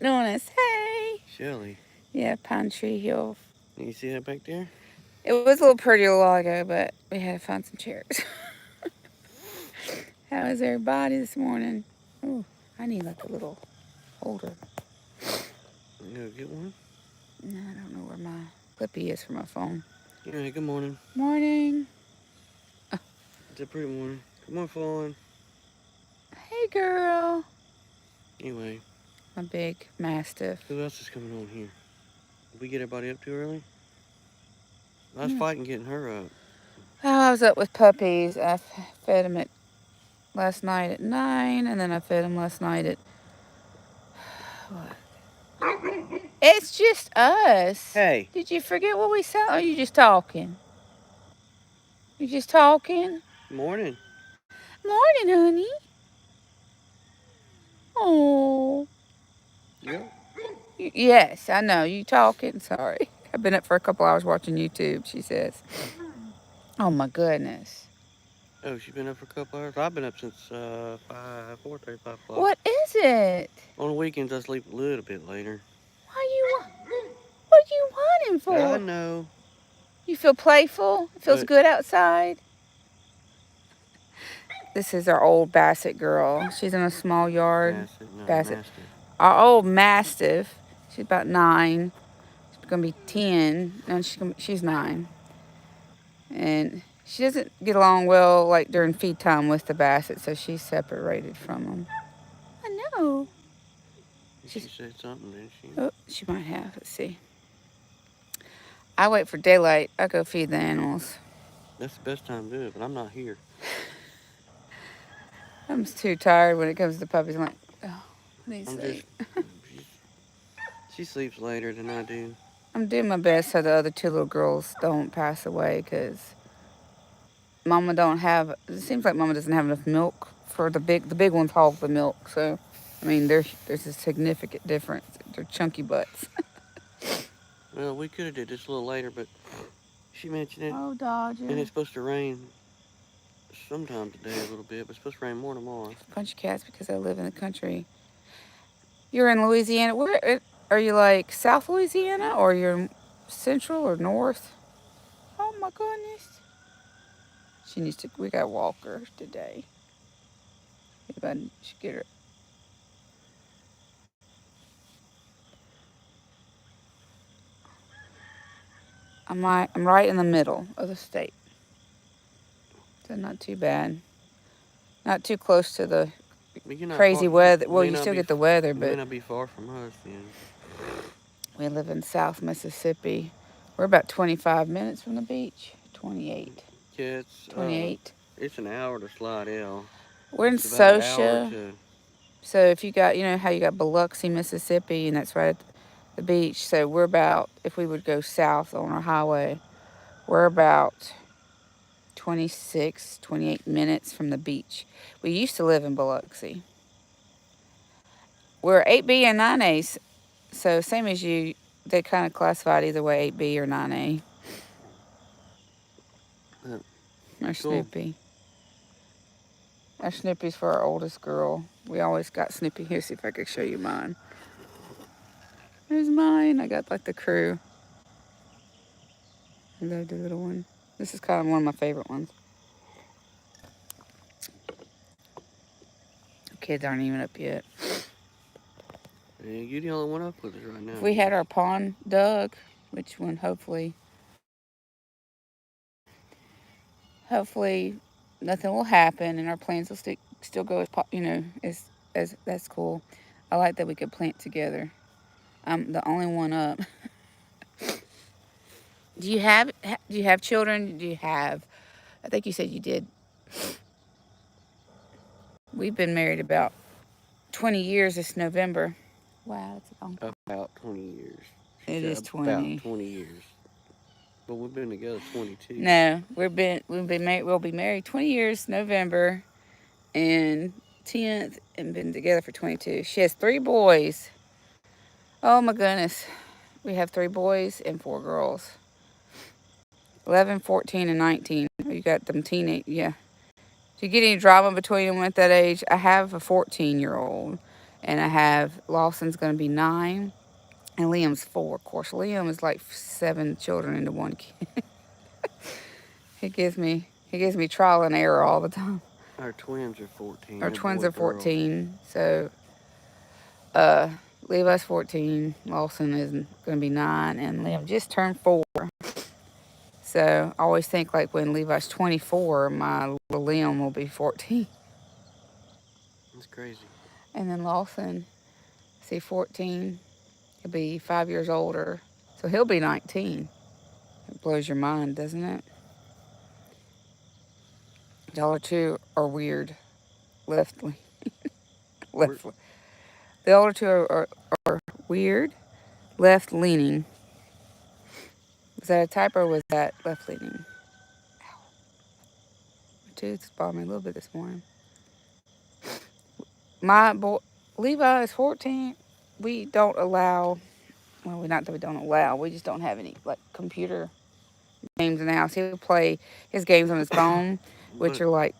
waiting on us. Hey. Shelly. Yeah, Pine Tree Hill. You see that back there? It was a little pretty a while ago, but we had to find some chairs. How is everybody this morning? Oh, I need like a little holder. You gonna get one? No, I don't know where my clippy is for my phone. Yeah, good morning. Morning. It's a pretty morning. Come on, Fawn. Hey, girl. Anyway. My big mastiff. Who else is coming on here? Did we get everybody up too early? I was Yeah. fighting getting her up. Oh, I was up with puppies. I fed them last night at 9, and then I fed them last night at... What? It's just us. Hey. Did you forget what we said? Or are you just talking? You just talking? Morning. Morning, honey. Oh. Yep. Yes, I know. You talking? Sorry. I've been up for a couple hours watching YouTube, she says. Oh, my goodness. Oh, she's been up for a couple hours? I've been up since 4:30, 5 o'clock. What is it? On the weekends, I sleep a little bit later. What you wanting for? I know. You feel playful? It feels good outside? This is our old Basset girl. She's in a small yard. Basset. Mastiff. Our old Mastiff. She's about 9. She's going to be 10. No, she's 9. And she doesn't get along well like during feed time with the Basset, so she's separated from them. I know. She said something, didn't she? Oh, she might have. Let's see. I wait for daylight. I go feed the animals. That's the best time to do it, but I'm not here. I'm just too tired when it comes to puppies. I'm like, oh, I need sleep. She sleeps later than I do. I'm doing my best so the other 2 little girls don't pass away because Mama don't have. It seems like Mama doesn't have enough milk for the big ones hog the milk. So, I mean, there's a significant difference. They're chunky butts. Well, we could have did this a little later, but she mentioned it. Oh, Dodger. And it's supposed to rain sometime today a little bit, but it's supposed to rain more tomorrow. A bunch of cats because I live in the country. You're in Louisiana. Where are you? Like South Louisiana, or you're Central or North? Oh my goodness. She needs to. We got walkers today. Everybody should get her. I'm right in the middle of the state. So not too bad. Not too close to the crazy weather. Well, you still get the weather, but you may not be far from us then. We live in South Mississippi. We're about 25 minutes from the beach. 28. Yeah, it's 28. It's an hour to Slidell. We're in Sosha. So if you got, how you got Biloxi, Mississippi, and that's right at the beach. So we're about, if we would go south on our highway, we're about 26, 28 minutes from the beach. We used to live in Biloxi. We're 8B and 9A. So same as you, they kind of classified either way, 8B or 9A. Our Snoopy. Our Snoopy's for our oldest girl. We always got Snoopy. Here, see if I can show you mine. There's mine. I got like the crew. I love the little one. This is kind of one of my favorite ones. The kids aren't even up yet. Yeah, you're the only one up with us right now. If we had our pond dug, which one hopefully nothing will happen and our plants will still go as that's cool. I like that we could plant together. I'm the only one up. Do you have children? I think you said you did. We've been married about 20 years this November. Wow, that's a long time. About 20 years. It is 20. About 20 years. But we've been together 22. No, we'll be married 20 years November and 10th and been together for 22. She has 3 boys. Oh my goodness. We have 3 boys and 4 girls. 11, 14, and 19. You got them Do you get any drama between them at that age? I have a 14-year-old. And I have Lawson's going to be 9, and Liam's 4. Of course, Liam is like 7 children into one kid. He gives me trial and error all the time. Our twins are 14. Our They're twins boy are girls. 14, so uh, Levi's 14. Lawson is going to be 9, and Liam just turned 4. So I always think like when Levi's 24, my little Liam will be 14. That's crazy. And then Lawson, see, 14, he'll be 5 years older. So he'll be 19. It blows your mind, doesn't it? The other two are weird. Left, We're, left. The older two are weird, left leaning. Was that a typo or was that left leaning? My tooth bothered me a little bit this morning. My boy, Levi is 14. We don't allow, well, not that we don't allow, we just don't have any like computer games in the house. He'll play his games on his phone, which but are like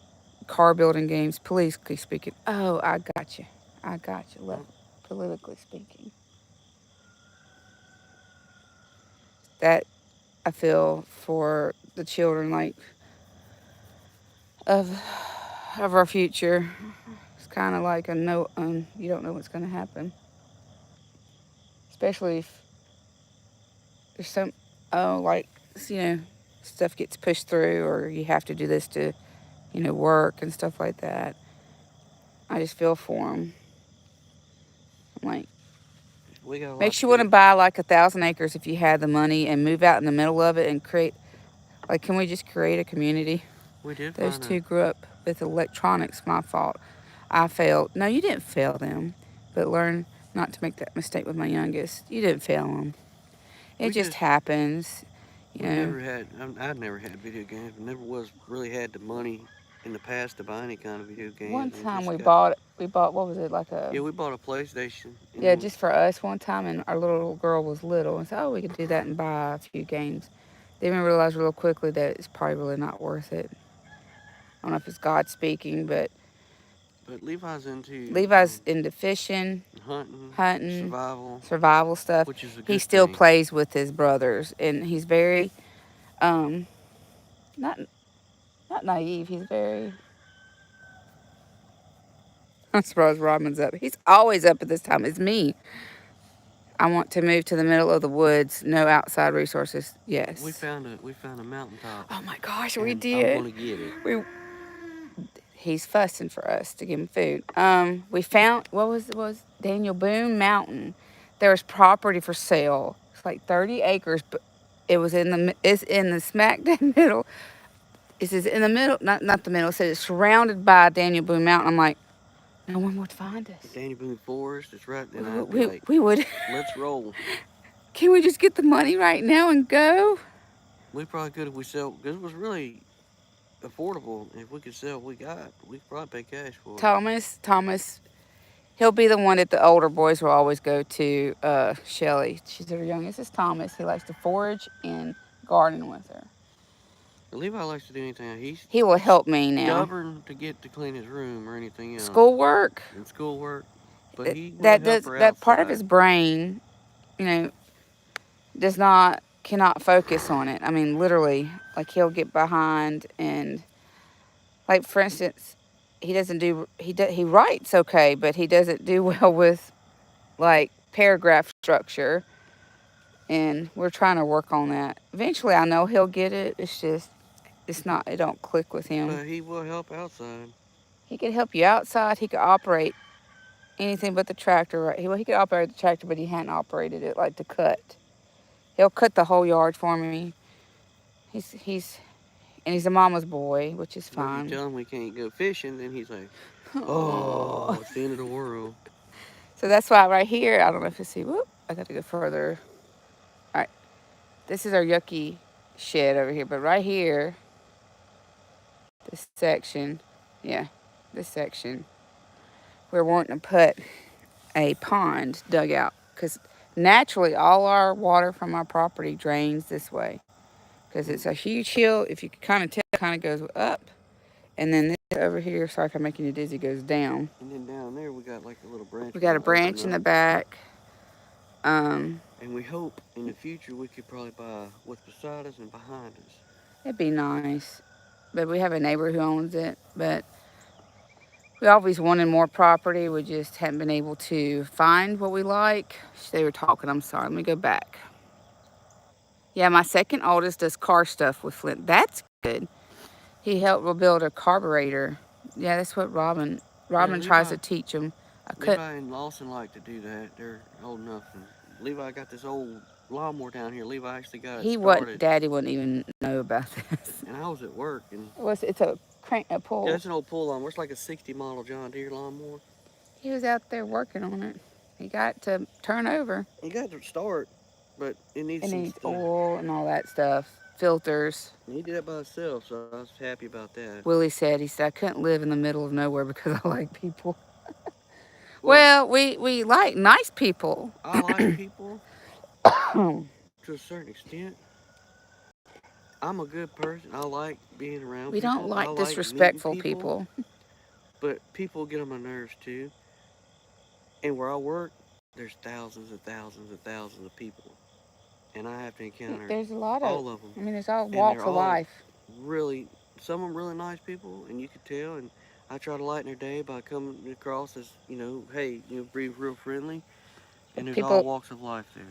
car building games, politically speaking. Oh, I got you. I got you. Politically speaking. That I feel for the children, like of our future. It's kind of like a no, you don't know what's going to happen, especially if there's some, oh, like, you know, stuff gets pushed through, or you have to do this to, work and stuff like that. I just feel for them. I'm like, we got a lot makes to you want go. to buy like 1,000 acres if you had the money and move out in the middle of it and create, like, can we just create a community? We did Those find two grew up with electronics. My fault. I failed. No, you didn't fail them, but learn not to make that mistake with my youngest. You didn't fail them. It we just just happens, you we've know. never had. I've never had video games. Never was really had the money in the past to buy any kind of video games. One And time just we got. bought we bought what was it, like a, Yeah, we bought a PlayStation yeah, and just for us one time, and our little girl was little, and said, oh, we could do that and buy a few games. Then we realized real quickly that it's probably really not worth it. I don't know if it's God speaking, but but Levi's into Levi's into fishing, hunting, hunting, survival, survival stuff. which is a He good still thing. plays with his brothers, and he's very, um, not not naive. He's very. I'm surprised Rodman's up. He's always up at this time. It's me. I want to move to the middle of the woods. No outside resources. Yes. We found a mountaintop, Oh my gosh, we and I'm did. gonna get it. We He's fussing for us to give him food. We found, what was Daniel Boone Mountain. There was property for sale. It's like 30 acres, but it's in the smack dab middle. It says in the middle, not the middle. It says it's surrounded by Daniel Boone Mountain. I'm like, no one would find us. Danny Boone Forest is right, We, and we, I'd be we, like, we would. let's roll. Can we just get the money right now and go? We probably could if we sell, because it was really affordable. If we could sell what we could probably pay cash for it. Thomas, he'll be the one that the older boys will always go to. Shelly, she's her youngest is Thomas. He likes to forage and garden with her. But Levi likes to do anything. He's He will help me now. stubborn to get to clean his room or anything else Schoolwork, and schoolwork, but he will that help does her that part of outside. his brain, you know, does not cannot focus on it. I mean, literally, like he'll get behind and, like, for instance, he writes okay, but he doesn't do well with like paragraph structure, and we're trying to work on that. Eventually, I know he'll get it. It's just it don't click with him. But he will help outside. He could help you outside. He could operate anything but the tractor. Right? He could operate the tractor, but he hadn't operated it like to cut. He'll cut the whole yard for me. He's a mama's boy, which is But if you fine. tell him we can't go fishing, then he's like, oh, it's the end of the world. So that's why right here, I don't know if you see. Whoop! I got to go further. All right, this is our yucky shed over here, but right here, this section, yeah, this section, we're wanting to put a pond dugout because naturally all our water from our property drains this way because it's a huge hill. If you can kind of tell, it kind of goes up, and then this over here, sorry if I'm making you dizzy, goes down. And then down there, we got like a little branch We we're got a gonna open branch in up. the back. Um, And we hope in the future we could probably buy what's beside us and behind us. it'd be nice. But we have a neighbor who owns it. But we always wanted more property. We just haven't been able to find what we like. They were talking. I'm sorry. Let me go back. Yeah, my second oldest does car stuff with Flint. That's good. He helped rebuild a carburetor. Yeah, that's what Robin. Yeah, Robin tries to teach him. I could. Levi and Lawson like to do that. They're old enough. And Levi got this old lawnmower down here. Levi actually got it He wasn't. started. Daddy wouldn't even know about this. And I was at work. And It's a crank, a yeah, pull. it's an old pull lawnmower. It's like a 60 model John Deere lawnmower. He was out there working on it. He got to turn over. He got to start, but it needs It some needs stuff. oil and all that stuff, filters. And he did it by himself, so I was happy about that. Willie said, he said, I couldn't live in the middle of nowhere because I like people. Well, Well, we like nice people. I like people We to a certain extent. I'm a good person. I like being around don't people. I like like meeting disrespectful people. people. But people get on my nerves too. And where I work, there's thousands and thousands and thousands of people. And I have to encounter There's a lot of, all of them. I mean, there's all And walks they're of all life. really, some of them really nice people, and you can tell. And I try to lighten their day by coming across as, hey, be real friendly. And there's all People, walks of life there.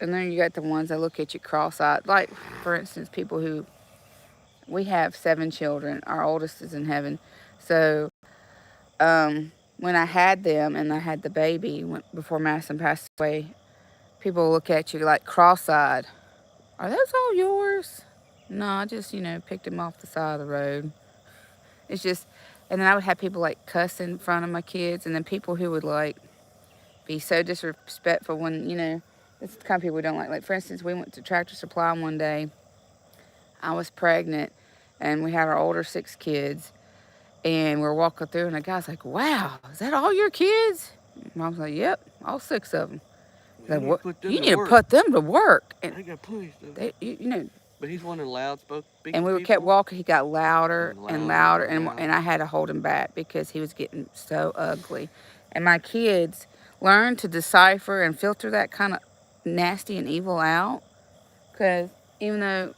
and then you got the ones that look at you cross-eyed. Like, for instance, people who, we have 7 children. Our oldest is in heaven. So when I had them and I had the baby before Madison passed away, people look at you like cross-eyed. Are those all yours? No, I just, picked him off the side of the road. It's just, and then I would have people like cuss in front of my kids, and then people who would like be so disrespectful when, it's the kind of people we don't like. Like, for instance, we went to Tractor Supply one day. I was pregnant, and we had our older 6 kids, and we were walking through, and the guy's like, wow, is that all your kids? And I was like, yep, all 6 of them. Like, what? You need to put them to work. And I got plenty of stuff. But he's one of the loud speaking and we kept walking. He got louder and louder, and I had to hold him back because he was getting so ugly. And my kids learned to decipher and filter that kind of nasty and evil out, because even though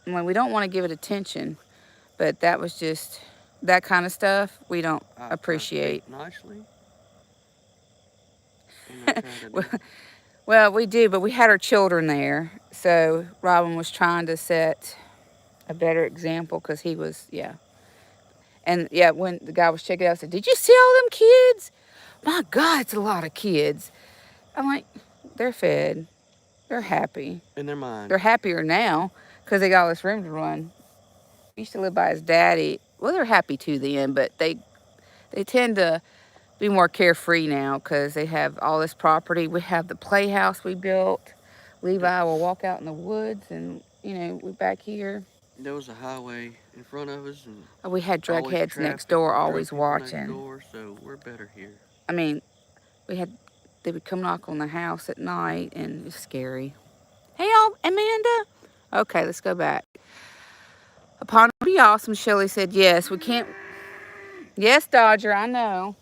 we don't want to give it attention, but that was just that kind of stuff we don't appreciate. Nicely. Well, we do, but we had our children there, so Robin was trying to set a better example because he was, yeah. And yeah, when the guy was checking it out, I said, did you see all them kids? My God, it's a lot of kids. I'm like, they're fed. They're happy. And they're mine. They're happier now because they got all this room to run. He used to live by his daddy. Well, they're happy too then, but they tend to be more carefree now because they have all this property. We have the playhouse we built. Levi will walk out in the woods, and we're back here. There was a highway in front of us, and we had drug heads next door always watching. So we're better here. I mean, they would come knock on the house at night, and it's scary. Hey, y'all, Amanda. Okay, let's go back. Upon it be awesome, Shelley said, yes, we can't. Yes, Dodger, I know.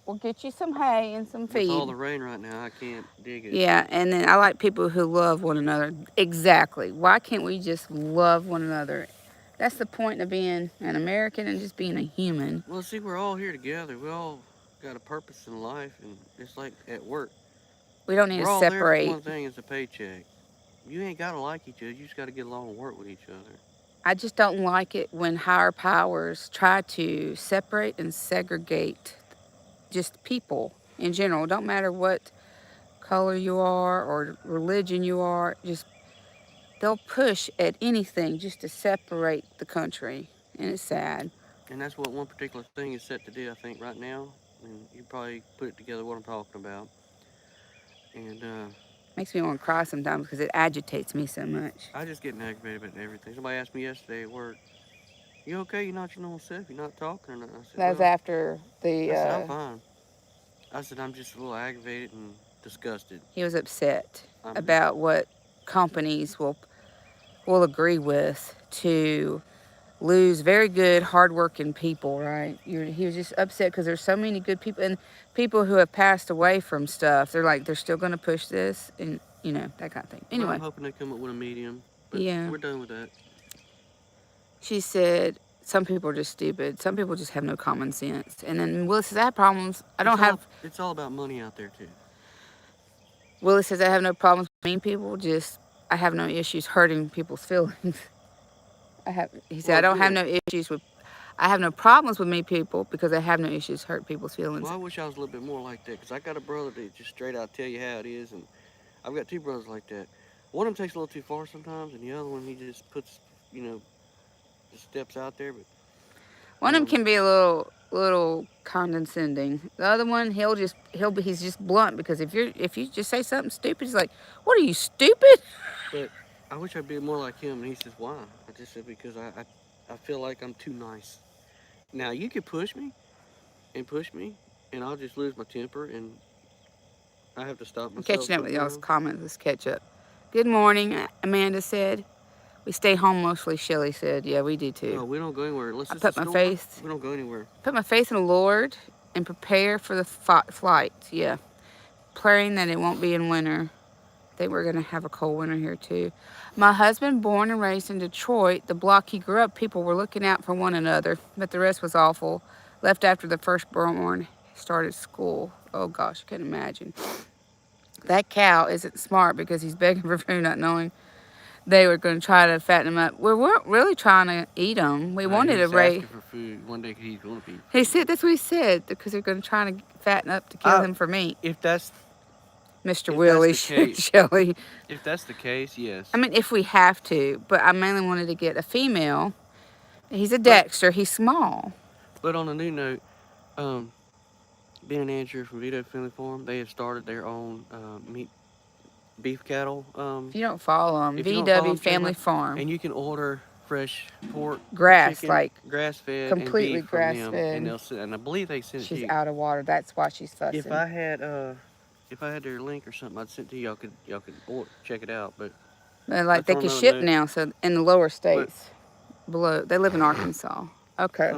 We'll get you some hay and some feed. With all the rain right now, I can't dig it. Yeah, and then I like people who love one another. Exactly. Why can't we just love one another? That's the point of being an American and just being a human. Well, see, we're all here together. We all got a purpose in life, and it's like at work. We don't need to separate. We're all there for one thing, is a paycheck. You ain't got to like each other. You just got to get along and work with each other. I just don't like it when higher powers try to separate and segregate just people in general. It don't matter what color you are or religion you are, just they'll push at anything just to separate the country, and it's sad. And that's what one particular thing is set to do, I think, right now. And you probably put it together what I'm talking about. And makes me want to cry sometimes because it agitates me so much. I just get aggravated about everything. Somebody asked me yesterday at work, you okay? You're not your normal self? You're not talking or nothing? I said, that was after the... I said, I'm fine. I said, I'm just a little aggravated and disgusted. He was upset about what companies will agree with to lose very good, hardworking people, right? He was just upset because there's so many good people and people who have passed away from stuff. They're like, they're still going to push this and, that kind of thing. Well, I'm Anyway, hoping they come up with a medium, but yeah. we're done with that. She said, some people are just stupid. Some people just have no common sense. And then Willis says, I have problems. I don't have. It's all about money out there too. Willis says, I have no problems with mean people. Just, I have no issues hurting people's feelings. He said, I Well, don't have good. no issues with. I have no problems with mean people because I have no issues hurt people's Well, feelings. I wish I was a little bit more like that because I got a brother that just straight out tell you how it is, and I've got two brothers like that. One of them takes a little too far sometimes, and the other one he just puts, you know, the steps out there. But One of them can be a little condescending. The other one, he's just blunt because if you just say something stupid, he's like, "What are you, stupid?" but I wish I'd be more like him. And he says, "Why?" I just said because I feel like I'm too nice. Now you could push me, and I'll just lose my temper, and I have to stop I'm myself catching up with y'all's sometimes. comments. Let's catch up. Good morning, Amanda said. We stay home mostly, Shelly said. Yeah, we do too. No, we don't go anywhere unless I it's a storm. We don't go anywhere. put my faith in the Lord and prepare for the flight. Yeah, praying that it won't be in winter. I think we're going to have a cold winter here too. My husband, born and raised in Detroit, the block he grew up, people were looking out for one another, but the rest was awful. Left after the firstborn started school. Oh gosh, I couldn't imagine. That cow isn't smart because he's begging for food, not knowing they were going to try to fatten him up. We weren't really trying to eat them. We wanted to He's raise. asking for food. One day he's going to be. He said that's what he said because they're going to try to fatten up to kill him for meat. If that's Mr. if that's Willie, the case, Shelley. if that's the case, yes. I mean, if we have to, but I mainly wanted to get a female. He's a But Dexter. He's small. but on a new note, um, being an Andrew from Vito Family Farm, they have started their own meat beef cattle. If you don't follow him, If you don't follow VW them, check them Family out. Farm. And you can order fresh pork, Grass, chicken, like grass fed, and completely beef from grass them, and fed. they'll send. And I believe they send it to She's you. out of water. That's why she's fussing. If I had their link or something, I'd send it to you. Y'all could check it out. But Like that's they on can another ship note. now, so in the lower But states, below they live in Arkansas. Okay.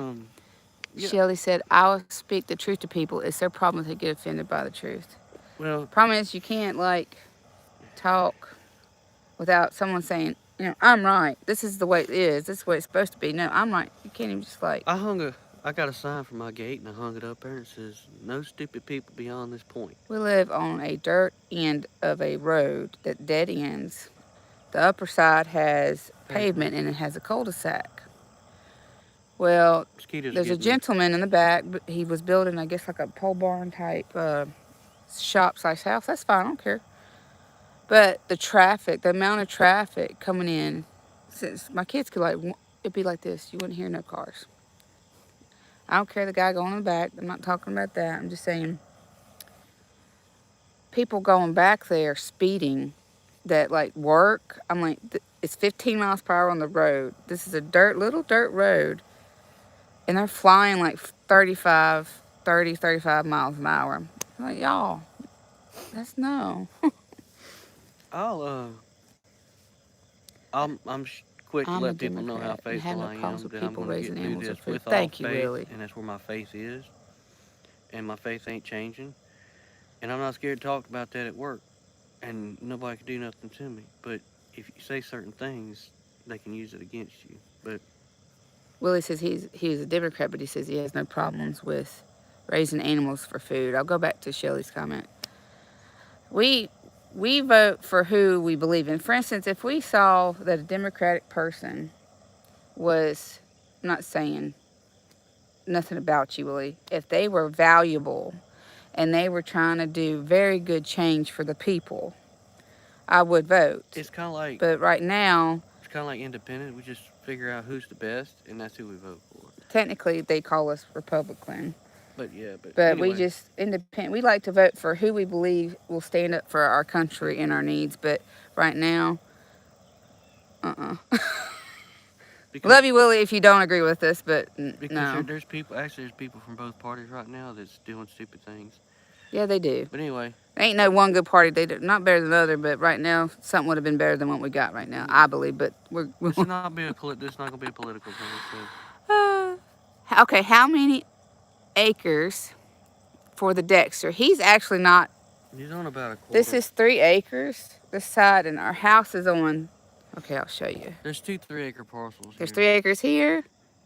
Yeah. Shelley said, "I'll speak the truth to people. It's their problem if they get offended by the truth. Well, Problem is, you can't talk without someone saying, I'm right. This is the way it is. This is the way it's supposed to be. No, I'm right. You can't even just I got a sign from my gate and I hung it up there and it says, "No stupid people beyond this point." We live on a dirt end of a road that dead ends. The upper side has pavement and it has a cul-de-sac. Well, there's a gentleman in the back. He was building, I guess, like a pole barn type shop/house. That's fine. I don't care. But the amount of traffic coming in, since my kids could it'd be like this. You wouldn't hear no cars. I don't care the guy going in the back. I'm not talking about that. I'm just saying people going back there speeding that work. I'm like, it's 15 miles per hour on the road. This is a little dirt road. And they're flying like 35 miles an hour. I'm like, y'all, that's no. I'll quick to I'm a let people know how Democrat and have faithful no I problems am. with That I'm people going to raising get through animals for this food. with all Thank you, faith, Willie. and that's where my faith is. And my faith ain't changing. And I'm not scared to talk about that at work. And nobody can do nothing to me. But if you say certain things, they can use it against you. But Willie says he's a Democrat, but he says he has no problems with raising animals for food. I'll go back to Shelley's comment. We vote for who we believe in. For instance, if we saw that a Democratic person was, I'm not saying nothing about you, Willie, if they were valuable and they were trying to do very good change for the people, I would vote. it's kind of like But right now, independent. We just figure out who's the best, and that's who we vote for. technically they call us Republican. But yeah, but We anyway. just independent. We like to vote for who we believe will stand up for our country and our needs. But right now, love you, Willie, if you don't agree with us, but because no. there's people from both parties right now that's doing stupid things. Yeah, they do. But anyway. Ain't no one good party. They do not better than the other, but right now something would have been better than what we got right now, I believe. But this is not this is not gonna be a political thing. Okay. How many acres for the Dexter? He's actually not. He's on about a quarter. This is 3 acres. This side, and our house is on. Okay, I'll show you. There's 2 3-acre parcels. There's 3 acres here,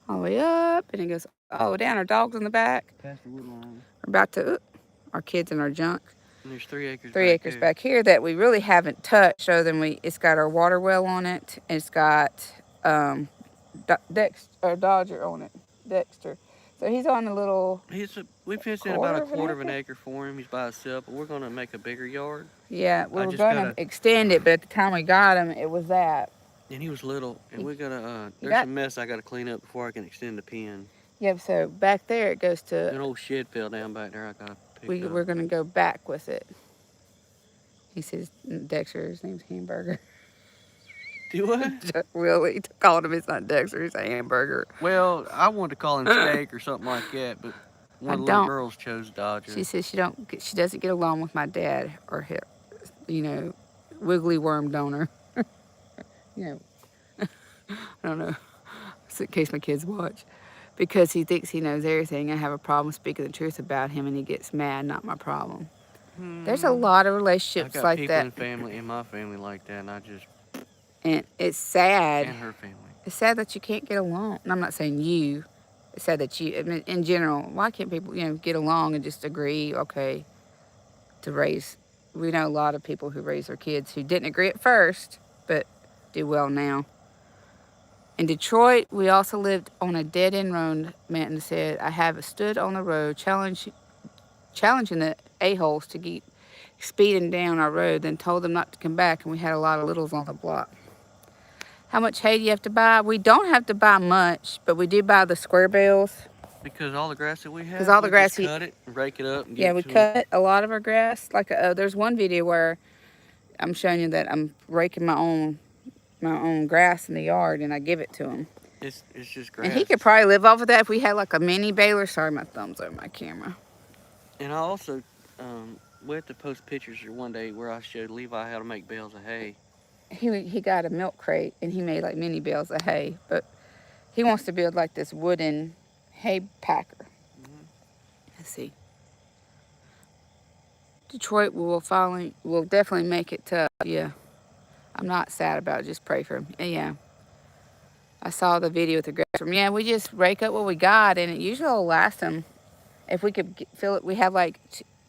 all the way up, and it goes all down. Our dog's in the back. Past the wood line. We're about to. Our kids in our junk. And there's 3 acres. 3 acres back here that we really haven't touched, other than it's got our water well on it. It's got Dodger on it, Dexter. So he's on a little. We fenced in about a quarter of an acre for him. He's by himself, but we're gonna make a bigger yard. Yeah, we were gonna extend it, but at the time we got him, it was that. And he was little, and we gotta. There's some mess I gotta clean up before I can extend the pen. Yep. So back there it goes to. An old shed fell down back there. I gotta. We're gonna go back with it. He says Dexter's name's Hamburger. Do what? Really? Calling him it's not Dexter, it's a Hamburger. Well, I wanted to call him Steak or something like that, but one of the little girls chose Dodger. She says she doesn't get along with my dad or her, wiggly worm donor. I don't know. It's in case my kids watch. Because he thinks he knows everything. I have a problem speaking the truth about him, and he gets mad. Not my problem. There's a lot of relationships like that. I got people in my family like that, and and it's sad. And her family. It's sad that you can't get along. And I'm not saying you. It's sad that you. I mean, in general, why can't people, get along and just agree? Okay, to raise. We know a lot of people who raise their kids who didn't agree at first, but do well now. In Detroit, we also lived on a dead-end road, Manton said. I have stood on the road challenging the a-holes to keep speeding down our road, then told them not to come back, and we had a lot of littles on the block. How much hay do you have to buy? We don't have to buy much, but we do buy the square bales. Because all the grass that we have, because all the grass, cut it and rake it up. And we cut a lot of our grass. Like there's one video where I'm showing you that I'm raking my own grass in the yard, and I give it to him. It's just grass. And he could probably live off of that if we had like a mini baler. Sorry, my thumb's over my camera. And I also, we had to post pictures one day where I showed Levi how to make bales of hay. He got a milk crate, and he made like mini bales of hay, but he wants to build like this wooden hay packer. Let's see. Detroit will definitely make it tough. Yeah. I'm not sad about it. Just pray for him. Yeah. I saw the video with the grass from. Yeah, we just rake up what we got, and it usually will last them. If we could fill it, we have like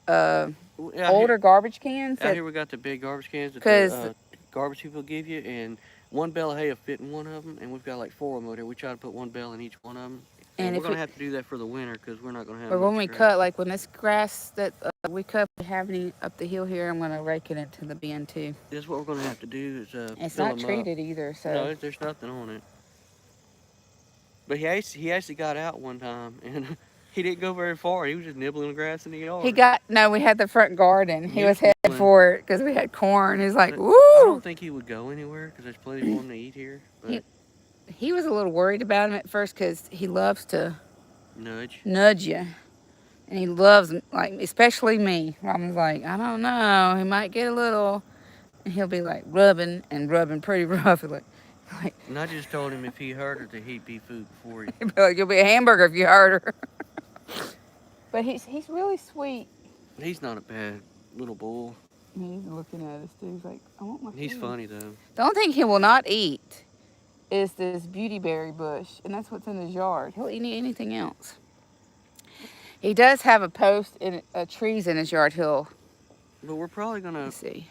older garbage cans. Out here we got the big garbage cans that the garbage people give you, and one bale of hay will fit in one of them, and we've got like 4 of them over there. We try to put one bale in each one of them. And we're going to have to do that for the winter because we're not going to have. Or when we cut, like when this grass that we cut, we have any up the hill here, I'm going to rake it into the bin too. That's what we're going to have to do is it's not treated either, so. No, there's nothing on it. But he actually got out one time, and he didn't go very far. He was just nibbling the grass in the yard. We had the front garden. He was headed for it because we had corn. He's like, woo! I don't think he would go anywhere because there's plenty for him to eat here. But he was a little worried about him at first because he loves to nudge you. And he loves, like, especially me. I was like, I don't know. He might get a little, and he'll be like rubbing pretty rough. Like, and I just told him if he hurt her, that he'd be food for you. He'd be like, you'll be a hamburger if you hurt her. But he's really sweet. He's not a bad little bull. He's looking at us too. He's like, I want my food. He's funny though. The only thing he will not eat is this beautyberry bush, and that's what's in his yard. He'll eat anything else. He does have a post in trees in his yard. But we're probably gonna. Let's see.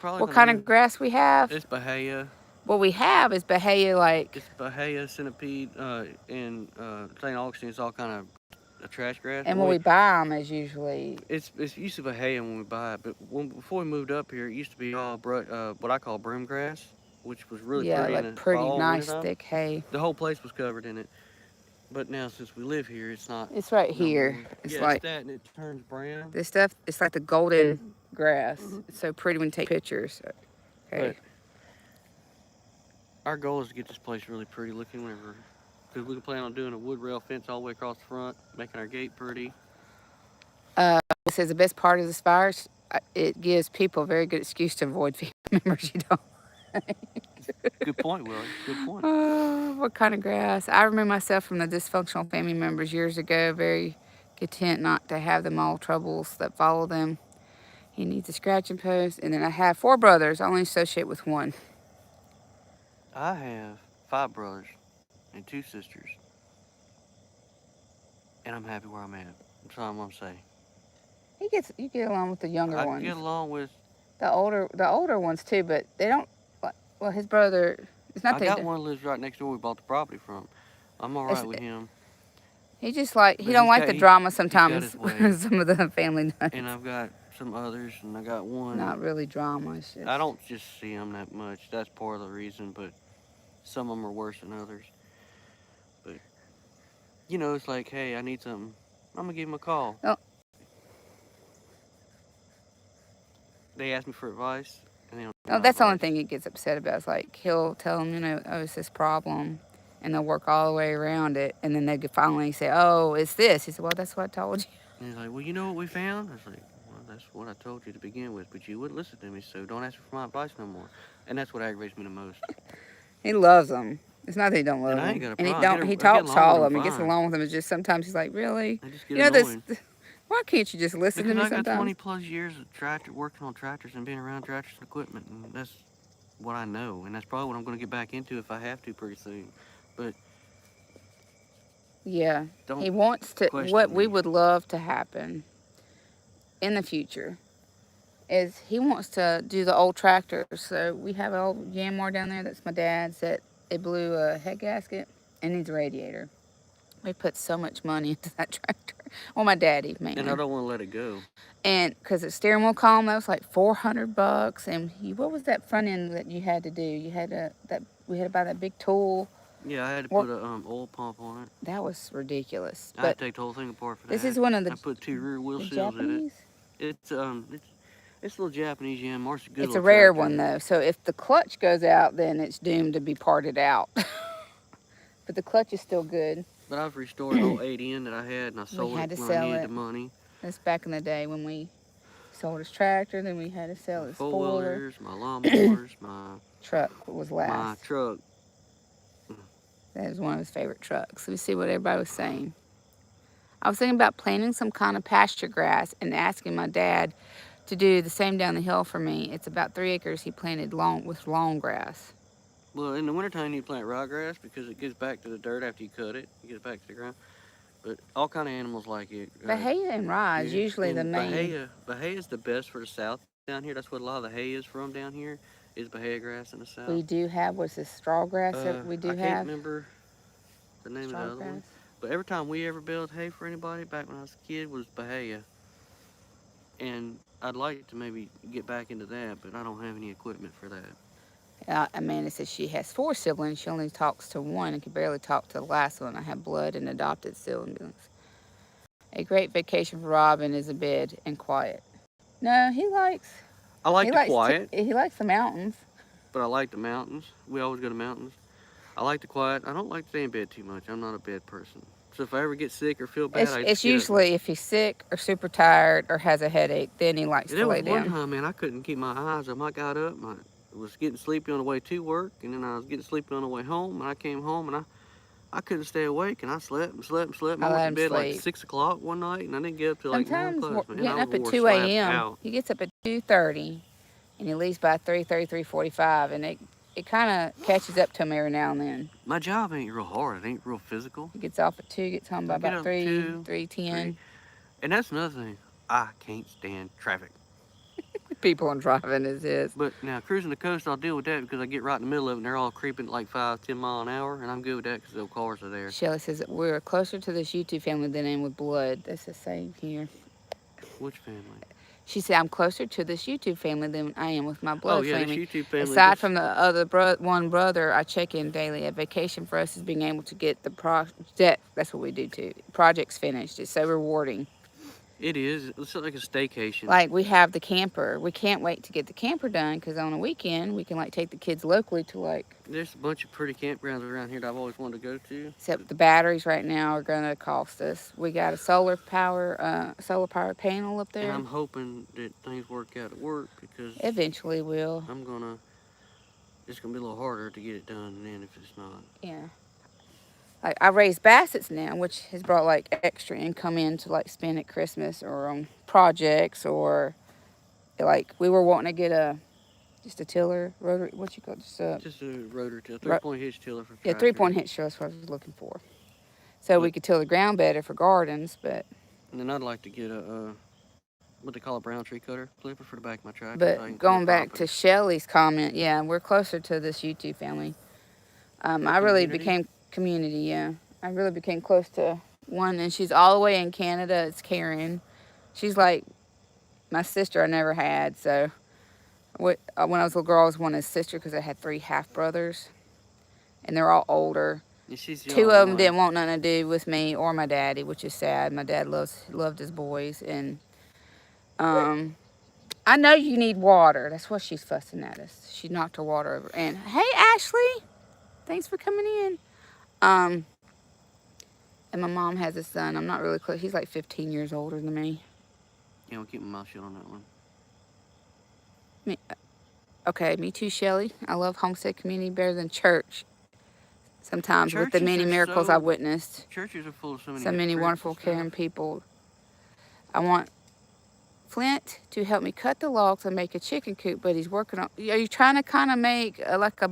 What kind of grass we have? It's Bahia. What we have is Bahia, like. It's Bahia, centipede, and St. Augustine's all kind of a trash grass. And when we buy them, is usually. It's used to Bahia when we buy it, but before we moved up here, it used to be all what I call broom grass, which was really pretty. Yeah, like pretty nice thick hay. The whole place was covered in it. But now, since we live here, it's not. It's right here. It's like it's that, and it turns brown. This stuff, it's like the golden grass. It's so pretty when you take pictures. Okay. But our goal is to get this place really pretty looking whenever, because we can plan on doing a wood rail fence all the way across the front, making our gate pretty. says the best part of this virus, it gives people a very good excuse to avoid family members you don't. Good point, Willie. Good point. What kind of grass? I remember myself from the dysfunctional family members years ago, very content not to have them all troubles that follow them. He needs a scratching post. And then I have 4 brothers. I only associate with one. I have 5 brothers and 2 sisters, and I'm happy where I'm at. That's all I'm gonna say. You get along with the younger I can ones. get along with. The older ones too, but they don't. Well, his brother. It's not I that got one that lives right next door. We bought the property from. I'm all right with him, he just like he but don't like the drama he's got sometimes. his way. Some of the family And does. I've got some others, and I got one. Not really drama. It's I just don't just see them that much. That's part of the reason, but some of them are worse than others. But it's like, hey, I need something. I'm gonna give them a call. oh, They ask me for advice, and they don't give me oh, no that's the only advice. thing he gets upset about. Is like he'll tell them, oh, it's this problem, and they'll work all the way around it, and then they could finally say, oh, it's this. He said, well, that's what I told you. And he's like, well, you know what we found? I was like, well, that's what I told you to begin with, but you wouldn't listen to me, so don't ask me for my advice no more. And that's what aggravates me the most. He loves them. It's not that he don't love And I ain't them, got a and he problem. don't. He I get talks to along with all them of them. He gets fine. along with them. It's just sometimes he's like, really, I just get this. annoying. Why can't you just listen Because to me I got sometimes? 20 plus years of working on tractors and being around tractors and equipment, and that's what I know, and that's probably what I'm going to get back into if I have to pretty soon. But Yeah, don't he wants to. What question we me. would love to happen in the future is he wants to do the old tractors. So we have an old Yanmar down there. That's my dad's. That it blew a head gasket and needs a radiator. We put so much money into that tractor. Well, my daddy And I mainly, don't want to let it go. and because the steering wheel column that was like $400. And what was that front end that you had to do? You had to that we had to buy that big tool. Yeah, I had to Work put a oil pump on it. that was ridiculous. I had But to take the whole thing apart for this that. is one of I put 2 rear wheel the seals in it. Japanese. It's a little Japanese Yanmar. It's a good It's a little rare tractor. one though, so if the clutch goes out, then it's doomed to be parted out. But the clutch is still good. But I've restored an old 8N that I had, and I sold had it to when I sell needed it. the money. That's back in the day when we sold his tractor. Then we had to sell My his spoiler. four-wheelers, my lawnmowers, Truck was my last. truck. That was one of his favorite trucks. Let me see what everybody was saying. I was thinking about planting some kind of pasture grass and asking my dad to do the same down the hill for me. It's about 3 acres he planted with long grass. Well, in the wintertime, you plant ryegrass because it gets back to the dirt after you cut it. It gets back to the ground. But all kind of animals like it. Bahia and rye is usually the and main. Bahia is the best for the south down here. That's what a lot of the hay is from down here, is Bahia grass in the south. We do have what's this straw grass that we do I can't remember the name straw of the other grass. one. But every time we ever built hay for anybody back when I was a kid was Bahia. And I'd like to maybe get back into that, but I don't have any equipment for that. Amanda says she has 4 siblings. She only talks to one and can barely talk to the last one. I have blood and adopted siblings. A great vacation for Robin is a bed and quiet. No, he likes. I like the quiet, he likes the mountains. but I like the mountains. We always go to mountains. I like the quiet. I don't like to stay in bed too much. I'm not a bed person. So if I ever get sick or feel bad, It's usually if he's sick or super tired or has a headache, then he likes to lay down. There was one time, man, I couldn't keep my eyes up. I got up, I was getting sleepy on the way to work, and then I was getting sleepy on the way home, and I came home, and I couldn't stay awake, and I slept and slept and slept. I went to bed like 6 o'clock one night, and I didn't get up till like 9 o'clock. Sometimes getting up at 2 a.m. He gets up at 2:30, and he leaves by 3:30, 3:45, and it kind of catches up to him every now and then. My job ain't real hard. It ain't real physical. He gets off at 2, gets home by about 3, 3:10. And that's another thing. I can't stand traffic. People and driving is his. But now cruising the coast, I'll deal with that because I get right in the middle of it and they're all creeping at like 5, 10 miles an hour, and I'm good with that because those cars are there. Shelly says that we're closer to this YouTube family than in with blood. That's the same here. Which family? She said, I'm closer to this YouTube family than I am with my blood family. This YouTube family. Aside from the other one brother, I check in daily. A vacation for us is being able to get the project. That's what we do too. Projects finished. It's so rewarding. It is. It's like a staycation. Like we have the camper. We can't wait to get the camper done because on a weekend we can like take the kids locally to like. There's a bunch of pretty campgrounds around here that I've always wanted to go to. Except the batteries right now are gonna cost us. We got a solar power panel up And there. I'm hoping that things work out at work because Eventually will. it's gonna be a little harder to get it done than if it's not. Yeah. Like I raise bassets now, which has brought like extra income in to like spend at Christmas or on projects or like we were wanting to get just a tiller rotary. What you call it? Just a rotor till 3-point hitch tiller for yeah, tractor. 3-point hitch tiller. That's what I was looking for. So we could till the ground better for gardens, but. And then I'd like to get what they call a brown tree cutter clipper for the back of my tractor. But going back to Shelly's comment, yeah, we're closer to this YouTube family. I really became community, yeah. I really became close to one, and she's all the way in Canada. It's Karen. She's like my sister I never had. So when I was a little girl, I was one of his sisters because I had 3 half brothers, and they're all older. Yeah, she's the 2 of them didn't want nothing to do with me or my daddy, which is sad. My dad loved his boys, and I know you need water. That's what she's fussing at us. She knocked her water over. And hey, Ashley, thanks for coming in. And my mom has a son. I'm not really close. He's like 15 years older than me. Yeah, we'll keep my mouth shut on that one. Okay, me too, Shelly. I love Homestead community better than church. Sometimes with the many miracles I've witnessed. Churches are full of so many wonderful, caring people. I want Flint to help me cut the logs and make a chicken coop, but he's working on. Are you trying to kind of make like a,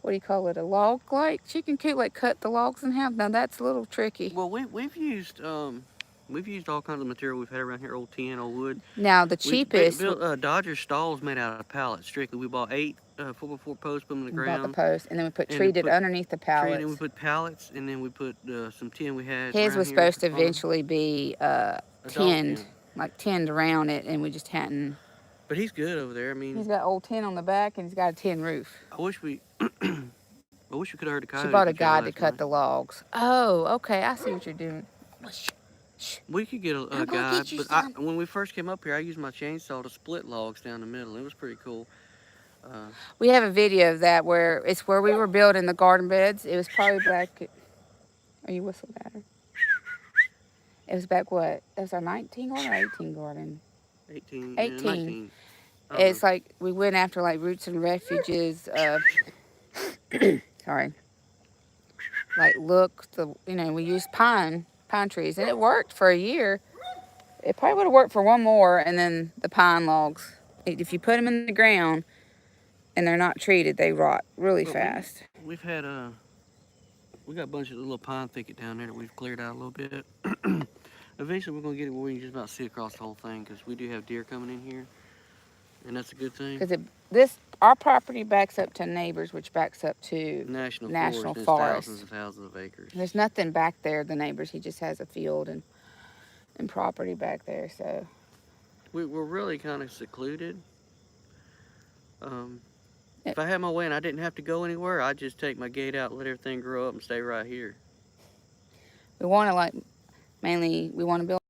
what do you call it, a log-like chicken coop, like cut the logs in half? Now that's a little tricky. Well, we've used all kinds of material we've had around here, old tin, old wood. Now the cheapest. We built Dodger stalls made out of pallets strictly. We bought 8 4x4 posts, put them in the ground. Bought the post, and then we put treated underneath the pallets. And we put pallets, and then we put some tin we had. His was supposed to eventually be tinned, like tinned around it, and we just hadn't. But he's good over there. I mean, he's got old tin on the back, and he's got a tin roof. I wish we could have heard the coyote. She bought a guy to cut the logs. Oh, okay, I see what you're doing. We could get a guy, but when we first came up here, I used my chainsaw to split logs down the middle. It was pretty cool. We have a video of that where it's where we were building the garden beds. It was probably back. Are you whistling at her? It was back what? That was our 19 garden or 18 garden? 18. 18. Yeah, 19. It's like we went after like roots and refuges. Sorry. Like we used pine trees, and it worked for a year. It probably would have worked for one more, and then the pine logs. If you put them in the ground and they're not treated, they rot really fast. We got a bunch of little pine thicket down there that we've cleared out a little bit. Eventually, we're gonna get it where we can just about see across the whole thing because we do have deer coming in here, and that's a good thing. Because our property backs up to neighbors, which backs up to National Forest. Thousands and thousands of acres. There's nothing back there. The neighbors, he just has a field and property back there. So we're really kind of secluded. If I had my way and I didn't have to go anywhere, I'd just take my gate out, let everything grow up, and stay right here. We want to we want to build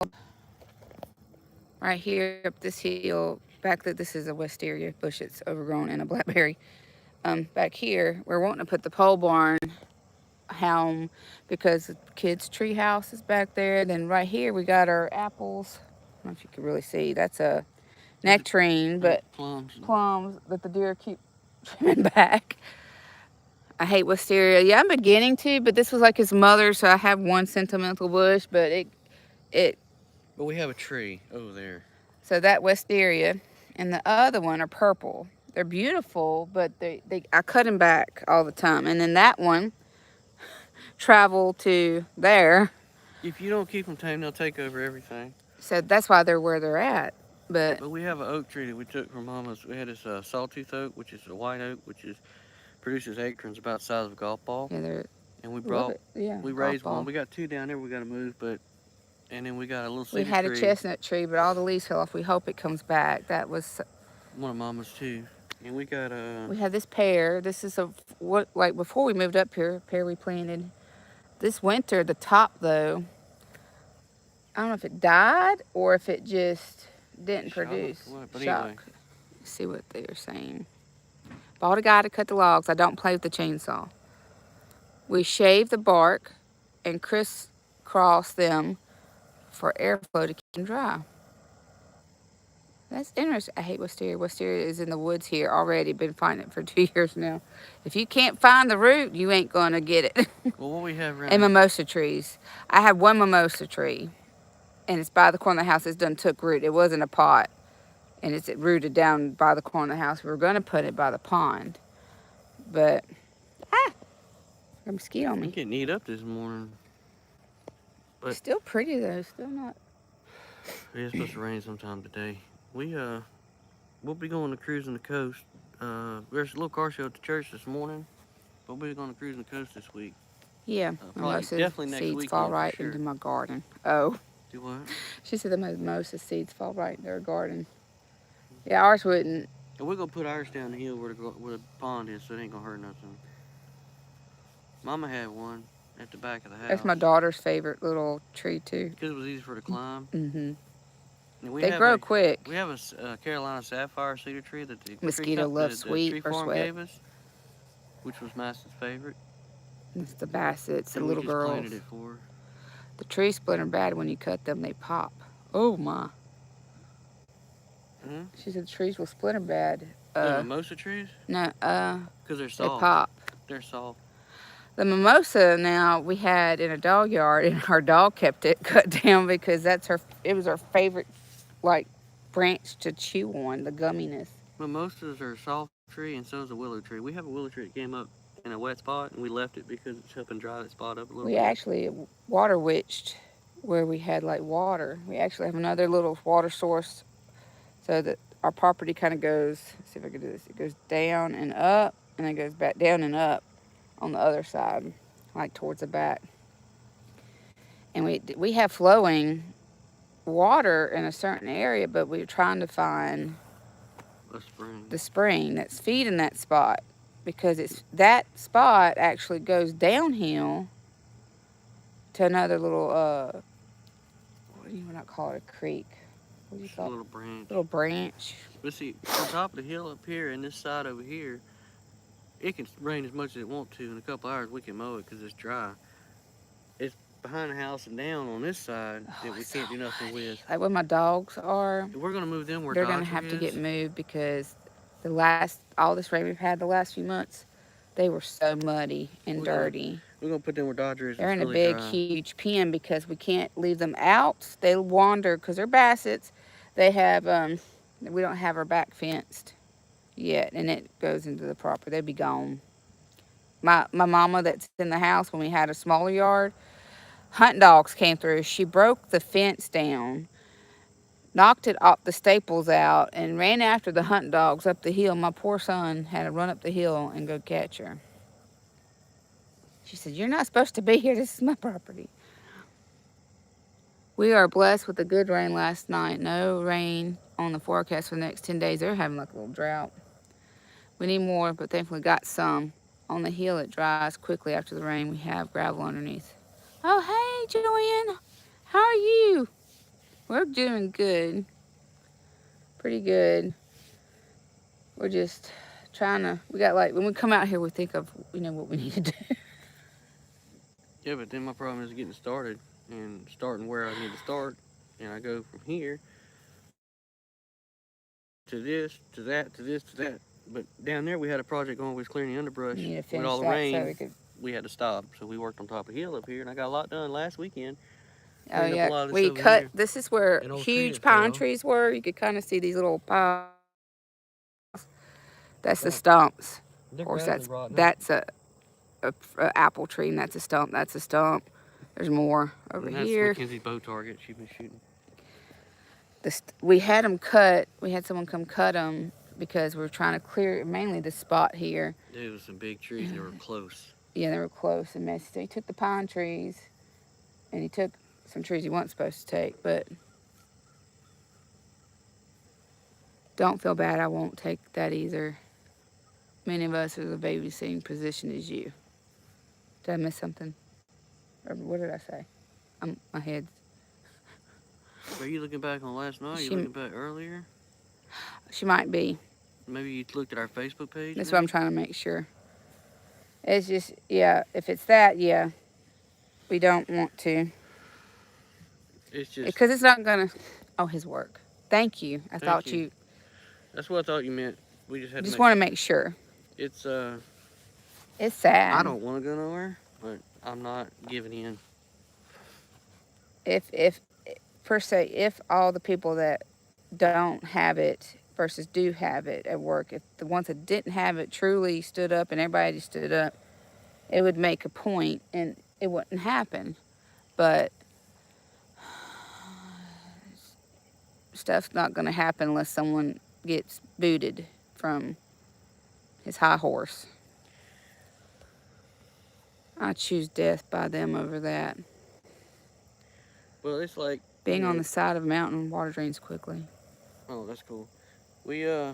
right here up this hill. This is a wisteria bush that's overgrown and a blackberry. Back here, we're wanting to put the pole barn home because the kids' tree house is back there. Then right here, we got our apples. I don't know if you can really see. That's a nectarine, but plums that the deer keep trimming back. I hate wisteria. Yeah, I'm beginning to, but this was like his mother, so I have one sentimental bush, but But we have a tree over there. So that wisteria and the other one are purple. They're beautiful, but I cut them back all the time. And then that one traveled to there. If you don't keep them tame, they'll take over everything. So that's why they're where they're at. But we have an oak tree that we took from Mama's. We had this sawtooth oak, which is a white oak, which produces acorns about the size of a golf ball. Yeah, and we raised one. We got 2 down there we got to move, and then we got a little cedar tree. We had a chestnut tree, but all the leaves fell off. We hope it comes back. That was one of Mama's too. And we got we had this pear. This is like before we moved up here, pear we planted. This winter, the top though, I don't know if it died or if it just didn't Shot 'em or produce. what? But anyway, Shock. Let's see what they are saying. Bought a guy to cut the logs. I don't play with the chainsaw. We shave the bark and crisscross them for airflow to keep them dry. That's interesting. I hate wisteria. Wisteria is in the woods here already. Been finding it for 2 years now. If you can't find the root, you ain't gonna get it. well, what we have around And here? mimosa trees. I have one mimosa tree, and it's by the corner of the house. It's done took root. It wasn't a pot, and it's rooted down by the corner of the house. We were gonna put it by the pond, but a mosquito on I'm me. getting eat up this morning. But Still pretty though. Still not. it's supposed to rain sometime today. We'll be going to cruising the coast. There's a little car show at the church this morning. But we'll be going to cruising the coast this week. Yeah, Probably mimosa definitely next seeds fall weekend for right sure. into my garden. Oh, Do what? she said the mimosa seeds fall right into her garden. Yeah, ours wouldn't. And we're gonna put ours down the hill where the pond is, so it ain't gonna hurt nothing. Mama had one at the back of the That's house my daughter's favorite little tree too. because it was easy for her to climb. Mm-hmm. And They grow quick. we have a Carolina sapphire cedar tree that Mosquito loves the sweet tree or farm sweat. gave us, which was Mason's favorite. It's the bassets, the And we little just girls. planted it for her. The tree splinter bad when you cut them. They pop. Oh my. Hmm? She said the trees will splinter bad. The mimosa trees? No. Because they're They soft. pop. They're soft. The mimosa now we had in a dog yard, and our dog kept it cut down because it was her favorite, like, branch to chew on, the gumminess. Mimosas are a soft tree, and so is a willow tree. We have a willow tree that came up in a wet spot, and we left it because it's helping dry that spot up a little We bit. actually water witched where we had like water. We actually have another little water source so that our property kind of goes, let's see if I can do this. It goes down and up, and then goes back down and up on the other side, like towards the back. And we have flowing water in a certain area, but we're trying to find the spring that's feeding that spot because that spot actually goes downhill to another little what do you not call it, a creek? What do you call it? A little branch. Little branch. But see, on top of the hill up here and this side over here, it can rain as much as it wants to. In a couple hours, we can mow it because it's dry. It's behind the house and down on this side that we can't do nothing with. Like where my dogs are, We're gonna move them where they're Dodger gonna have is. to get moved because all this rain we've had the last few months, they were so muddy and dirty. We're gonna put them where Dodger is. They're in a really big, dry. huge pen because we can't leave them out. They wander because they're bassets. They have we don't have our back fenced yet, and it goes into the property. They'd be gone. My mama that's in the house when we had a smaller yard, hunt dogs came through. She broke the fence down, knocked it off the staples out, and ran after the hunt dogs up the hill. My poor son had to run up the hill and go catch her. She said, "You're not supposed to be here. This is my property." We are blessed with a good rain last night. No rain on the forecast for the next 10 days. They're having like a little drought. We need more, but thankfully got some. On the hill, it dries quickly after the rain. We have gravel underneath. Oh, hey, Joanne. How are you? We're doing good. Pretty good. We're just trying to, we got like, when we come out here, we think of, what we need to do. Yeah, but then my problem is getting started and starting where I need to start, and I go from here to this, to that, to this, to that. But down there, we had a project going. We was clearing the underbrush. We need to With finish all the that rain, so we could. we had to stop. So we worked on top of the hill up here, and I got a lot done last weekend. Oh, Cleaned up a yeah. lot of this We over cut, here. this is where An old tree huge that pine fell. trees were. You could kind of see these little piles. That's the stumps. Of course, that's a apple tree, and that's a stump. That's a stump. There's more over And that's here. Mackenzie's bow target. She's been shooting. We had them cut. We had someone come cut them because we were trying to clear mainly the spot here. There was some big trees. They were close. Yeah, they were close and messy. So he took the pine trees, and he took some trees he wasn't supposed to take. But don't feel bad. I won't take that either. Many of us are the babysitting position as you. Did I miss something? Or what did I say? My head's Are you looking back on last night? Are you She looking back earlier? she might be. Maybe you looked at our Facebook page. That's what I'm Maybe trying to make sure. It's just, yeah, if it's that, yeah, we don't want to. it's just. Because it's not going to, oh, his work. Thank you. I Thank thought you. you, That's what I thought you meant. We just had to just make. want to make sure. It's It's I sad. don't want to go nowhere, but I'm not giving in. If, per se, if all the people that don't have it versus do have it at work, if the ones that didn't have it truly stood up and everybody stood up, it would make a point and it wouldn't happen. But stuff's not going to happen unless someone gets booted from his high horse. I choose death by them over that. Well, it's like Being on the side of a mountain, water drains quickly. Oh, that's cool. We I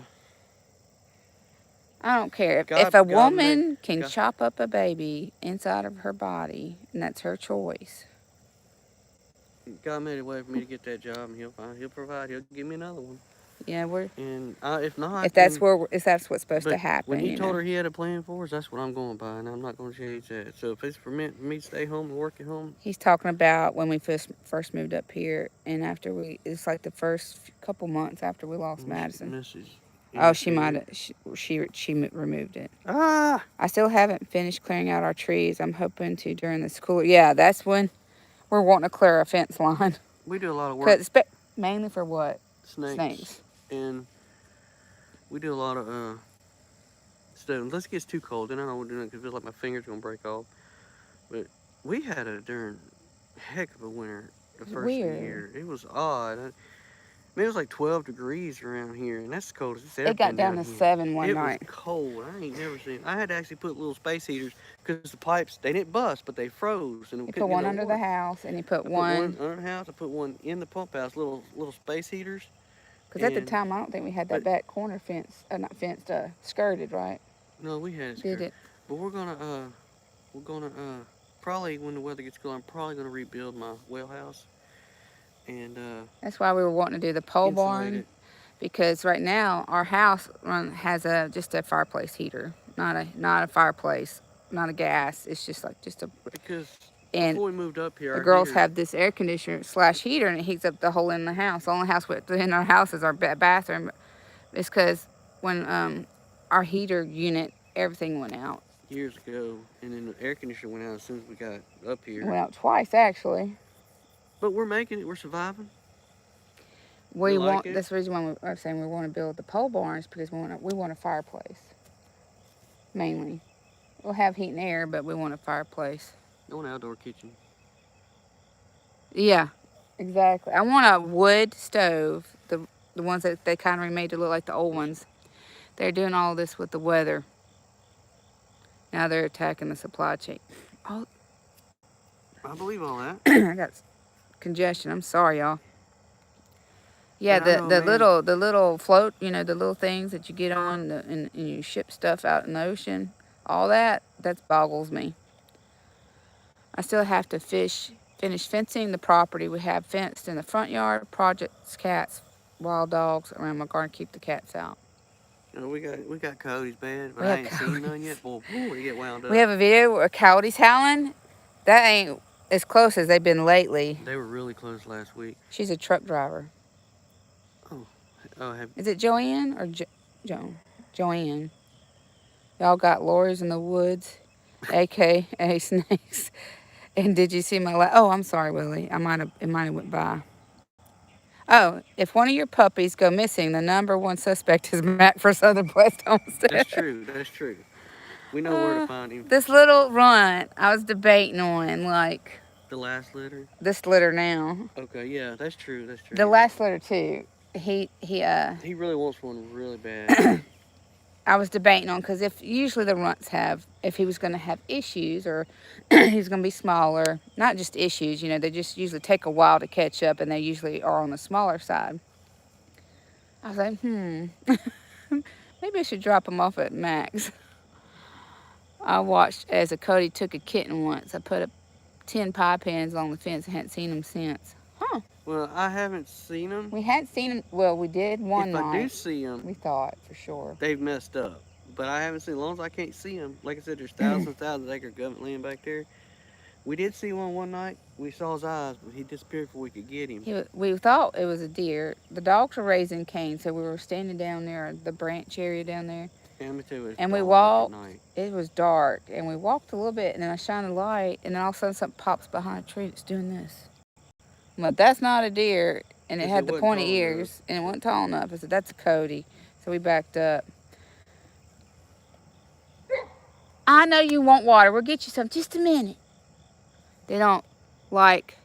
don't care. If God, a God made woman can God, chop up a baby inside of her body, and that's her choice. God made a way for me to get that job, and He'll provide. He'll give me another one. Yeah, we're And if not, if that's then, where if that's what's supposed to but happen. when He You told know, her He had a plan for us, that's what I'm going by, and I'm not going to change that. So if it's for me to stay home and work at home, he's talking about when we first moved up here, and after it's like the first couple months after we lost Madison. Mrs. Oh, she might have. She removed it. Ah, I still haven't finished clearing out our trees. I'm hoping to during the school. Yeah, that's when we're wanting to clear a fence line. we do a lot of work. Mainly for what? Snakes. And we do a lot of stuff. Unless it gets too cold, then I don't want to do it because I feel like my fingers are gonna break off. But we had a darn heck of a winter the first of the year. It was odd. It was like 12 degrees around here, and that's the coldest it's ever It got been down to here. 7 one It night. was cold. I ain't never seen. I had to actually put little space heaters because the pipes they didn't bust, but they froze, and we You couldn't put get one no under water. the house, and you put I put one. under the house. I put one in the pump house. Little space heaters. Because at the time, I don't think we had that back corner fence, not fenced, skirted, right? No, we had it. Did it? But we're gonna probably when the weather gets cool, I'm probably gonna rebuild my well house and That's why we were wanting to do the pole barn. it. Because right now our house has just a fireplace heater, not a fireplace, not a gas. It's just a. Because And before we moved up here, the girls have this air conditioner / heater, and it heats up the whole in the house. The only house in our house is our bathroom. It's because when our heater unit, everything went out. years ago, and then the air conditioner went out as soon as we got up here. It went out twice actually. But we're making it. We're surviving. That's the reason why I'm saying we want to build the pole barns because we want a fireplace. Mainly, we'll have heat and air, but we want a fireplace. No, an outdoor kitchen. Yeah, exactly. I want a wood stove, the ones that they kind of remade to look like the old ones. They're doing all this with the weather. Now they're attacking the supply chain. Oh, I believe all that. I got congestion. I'm sorry, y'all. Yeah, the little float, the little things that you get on and you ship stuff out in the ocean, all that boggles me. I still have to finish fencing the property. We have fenced in the front yard, projects, cats, wild dogs around my garden, keep the cats out. We got coyotes bad, but I ain't seen none yet. Boy, they get wound up. We have a video where coyotes howling. That ain't as close as they've been lately. They were really close last week. She's a truck driver. Is it Joanne or Joan? Joanne. Y'all got lawyers in the woods, aka snakes. And did you see my oh, I'm sorry, Willie. It might have went by. Oh, if one of your puppies go missing, the #1 suspect is Mac for Southern West Homestead. That's true. That's true. We know where to find him. This little runt, I was debating on the last litter. This litter now. Okay, yeah, that's true. That's true. The last litter too. He really wants one really bad. I was debating on because if usually the runts if he was going to have issues or he's going to be smaller, not just issues, they just usually take a while to catch up and they usually are on the smaller side. I was like, maybe I should drop him off at Max. I watched as a Cody took a kitten once. I put up 10 pie pens on the fence and hadn't seen him since. Huh. Well, I haven't seen them. We hadn't seen them. Well, we did one If I do night. see them, We thought for sure. they've messed up. But I haven't seen. As long as I can't see them, like I said, there's thousands, thousands of acre government land back there. We did see one night. We saw his eyes, but he disappeared before we could get him. We thought it was a deer. The dogs were raising cane, so we were standing down there, the branch area down there. And let me tell you, it's And we dark at walked. night. It was dark, and we walked a little bit, and then I shined a light, and then all of a sudden something pops behind a tree that's doing this. I'm like, that's not a deer, and it had the pointy ears, and it wasn't tall enough. I said, that's a Cody. So we backed up. I know you want water. We'll get you some. Just a minute. They don't like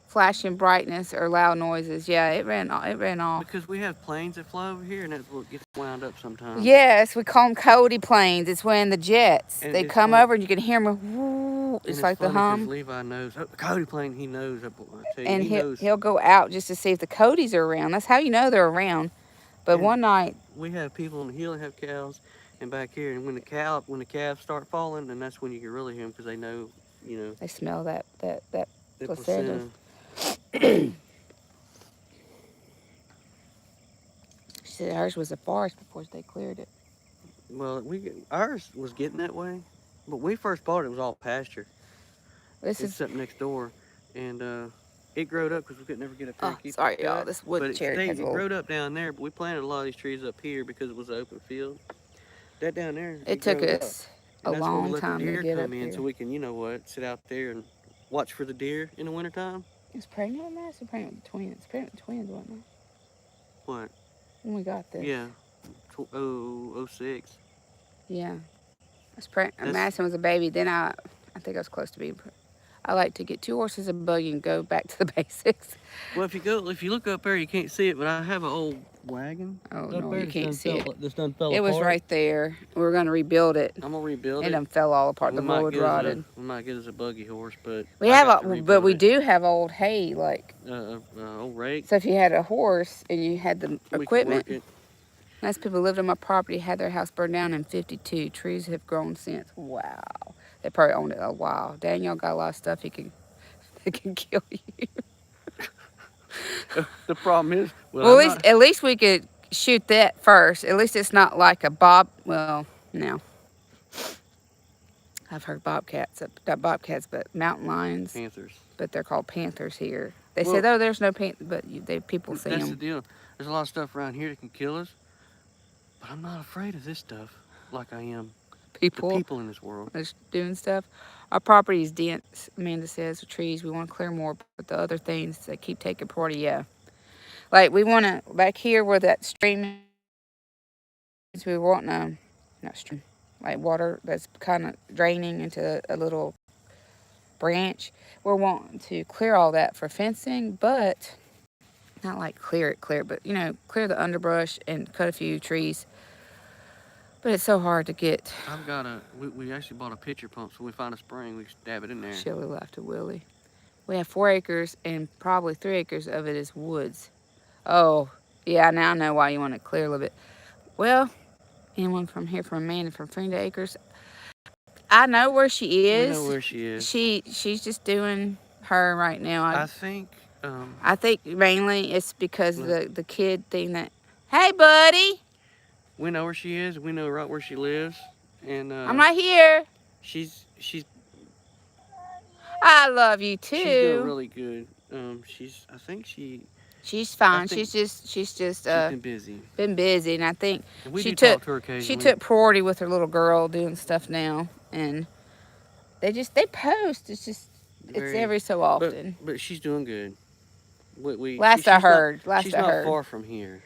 flashing brightness or loud noises. Yeah, it ran off. Because we have planes that fly over here, and that's what gets wound up sometimes. Yes, we call them Cody planes. It's when the jets, And they it's come funny. over and you can hear them. Woo, it's like the hum. Levi knows. Oh, Cody plane, he knows. I tell you, And he knows. he'll go out just to see if the Codys are around. That's how you know they're around. But And one night, we have people on the hill that have cows, and back here, and when the calves start falling, then that's when you can really hear them because they know, you know. they smell that the placenta. placenta. She said ours was a forest before they cleared it. Well, ours was getting that way, but when we first bought it, it was all pasture. This is Except next door, and it growed up because we could never get up there and keep it sorry, y'all. cut. This But wood it chair has a it little. growed up down there. But we planted a lot of these trees up here because it was an open field. That down there, It took growed up. us a And that's where we long let time the deer to get come up in, here. so we can, you know what, sit out there and watch for the deer in the wintertime. It was pregnant with Madison, pregnant with the twins. Pregnant with twins, wasn't it? What? When we got this. Yeah. 06. Yeah. I was pregnant. Madison was a baby. Then I think I was close to being pregnant. I like to get 2 horses, a buggy, and go back to the basics. Well, if you look up there, you can't see it, but I have an old wagon. Oh, up no, there you can't see it. This done fell It was apart. right there. We were going to rebuild it. I'm gonna rebuild It it. done fell all apart. We The might wood get us rotted. we might get us a buggy horse, but We do have old hay, like. Old rake. So if you had a horse and you had the We equipment, could work it. nice people lived on my property, had their house burned down in '52. Trees have grown since. Wow. They probably owned it a while. Daniel got a lot of stuff it can kill you. The problem is, Well, at least we could shoot that first. At least it's not like a well, no. I've heard bobcats, not bobcats, but mountain lions. Panthers. But they're called panthers here. They said, oh, there's no panther, but people see them. That's the deal. There's a lot of stuff around here that can kill us, but I'm not afraid of this stuff like I am the people in this world. That's doing stuff. Our property is dense, Amanda says, with trees. We want to clear more, but the other things that keep taking priority, yeah. Like, we want to, back here where that stream is, we want not stream, like water that's kind of draining into a little branch. We're wanting to clear all that for fencing, but not like clear it, but, you know, clear the underbrush and cut a few trees. But it's so hard to get. I've got we actually bought a pitcher pump, so when we find a spring, we stab it in there. Shelly laughed at Willie. We have 4 acres, and probably 3 acres of it is woods. Oh, yeah, now I know why you want to clear a little bit. Well, anyone from Amanda from Frenda Acres, I know where she is. We know where she is. She's just doing her right now. I think mainly it's because of the kid thing that, hey, buddy. We know where she is. We know right where she lives, and I'm right here. She's. I love you too. She's doing really good. I think she's fine. She's just been busy. And I think And we she do talk to her occasionally. She took priority with her little girl doing stuff now, and they post. It's just it's every so often. But she's doing good. Last I heard. She's not far from here.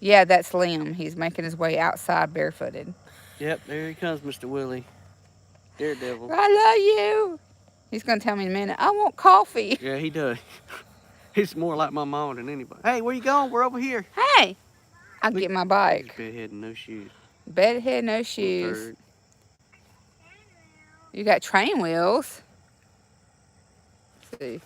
Yeah, that's Liam. He's making his way outside barefooted. Yep, there he comes, Mr. Willie. Daredevil. I love you. He's going to tell me in a minute, I want coffee. Yeah, he does. He's more like my mom than anybody. Hey, where you going? We're over here. Hey, I'll get my bike. Bedhead and no shoes. Bedhead, no shoes. You got train wheels. Let's see.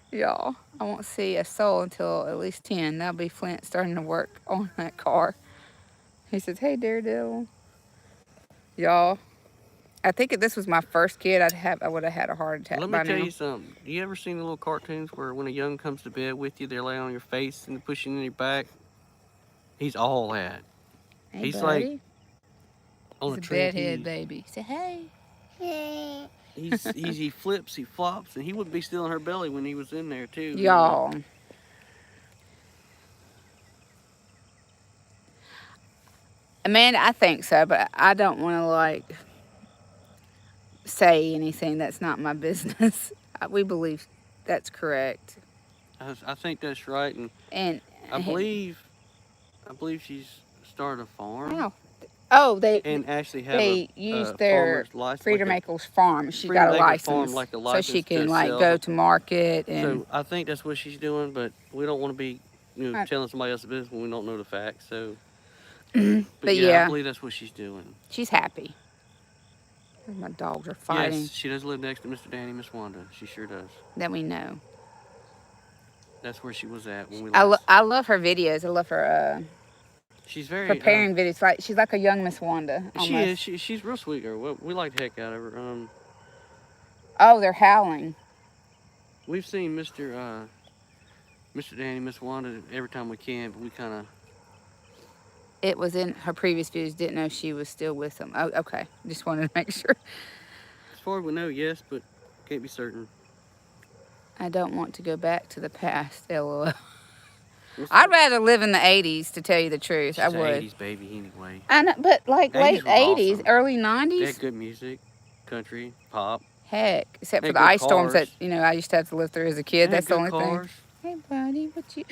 Y'all, I won't see a soul until at least 10. That'll be Flint starting to work on that car. He says, hey, Daredevil. Y'all, I think if this was my first kid, I would have had a heart attack Let me by tell now. you something. Do you ever seen the little cartoons where when a young comes to bed with you, they're laying on your face and pushing in your back? He's all that. Hey, He's like buddy. on He's a a bedhead trapeze. baby. Say hey. Hey. He flips, he flops, and he wouldn't be still in her belly when he was in there too. You know. Y'all. Amanda, I think so, but I don't want to like say anything that's not my business. We believe that's correct. I think that's right, and And I believe she's started a farm oh, oh, and actually have they a used their farmer's license, like Freedom a Acres farm. She got Freedom a Acres farm, license like a so she license can to like sell. go to market and. So I think that's what she's doing, but we don't want to be, I, telling somebody else's business when we don't know the facts. So, but but yeah, I yeah, believe that's what she's doing. she's happy. My dogs are fighting. Yes, she does live next to Mr. Danny, Miss Wanda. She sure does. That we know. That's where she was at when we last. I love her videos. I love her She's very preparing videos. Like she's like a young Miss Wanda almost. She is. She's real sweet girl. We like the heck out of her. Oh, they're howling. We've seen Mr. Danny, Miss Wanda every time we can, but we kind of. It was in her previous videos. Didn't know she was still with them. Oh, okay. Just wanted to make sure. As far as we know, yes, but can't be certain. I don't want to go back to the past. LOL. I'd rather live in the 80s, to tell you the truth. She's I would. 80s baby anyway. I know, but like late 80s, awesome. early 90s. They had good music, country, pop. Heck, except They for the had good ice storms that cars. I used to have to live through as a kid. They That's had the only good cars. thing. Hey, buddy, what you?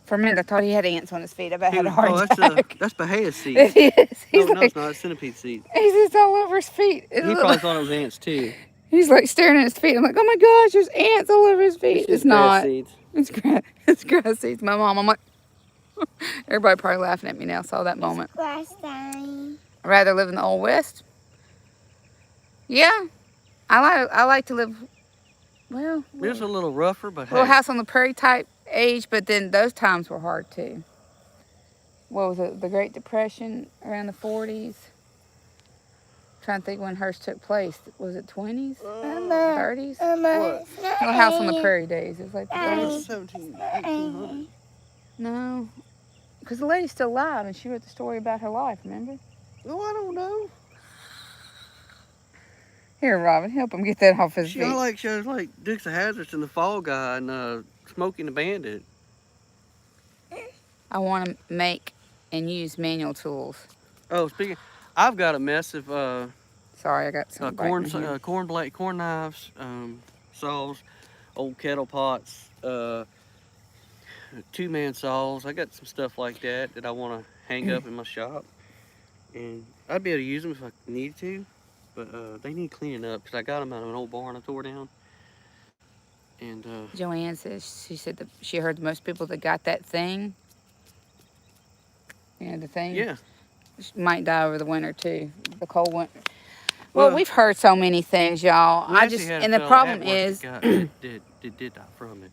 For a minute, I thought he had ants on his feet. I bet I had a heart Oh, attack. that's Bahia's seat. It is. He's No, like, it's not. It's Centipede seat. he's just all over his feet. He probably thought it was ants too. He's like staring at his feet. I'm like, oh my gosh, there's ants all over his feet. It's not. Seeds. It's grass seeds. My mom. I'm like, everybody probably laughing at me now. Saw that moment. Grass time. I'd rather live in the Old West. Yeah, I like to live. Well, It was a little rougher, but little hey. house on the prairie type age, but then those times were hard too. What was it? The Great Depression around the 40s. Trying to think when hers took place. Was it 20s? 30s? What? Little house on the prairie days. It was like the 30s. 1800. No, because the lady's still alive and she wrote the story about her life. Remember? No, I don't know. Here, Robin, help him get that off his She feet. like shows like Dukes of Hazzard and the Fall Guy and Smokey and the Bandit. I want to make and use manual tools. Oh, speaking, I've got a mess of Sorry, I got some corn knives, saws, old kettle pots, 2-man saws. I got some stuff like that I want to hang up in my shop, and I'd be able to use them if I needed to, but they need cleaning up because I got them out of an old barn I tore down. And Joanne says she said that she heard most people that got that thing. The thing. Yeah. Might die over the winter too. The cold winter. Well, we've heard so many things, y'all. And the problem is, did die from it.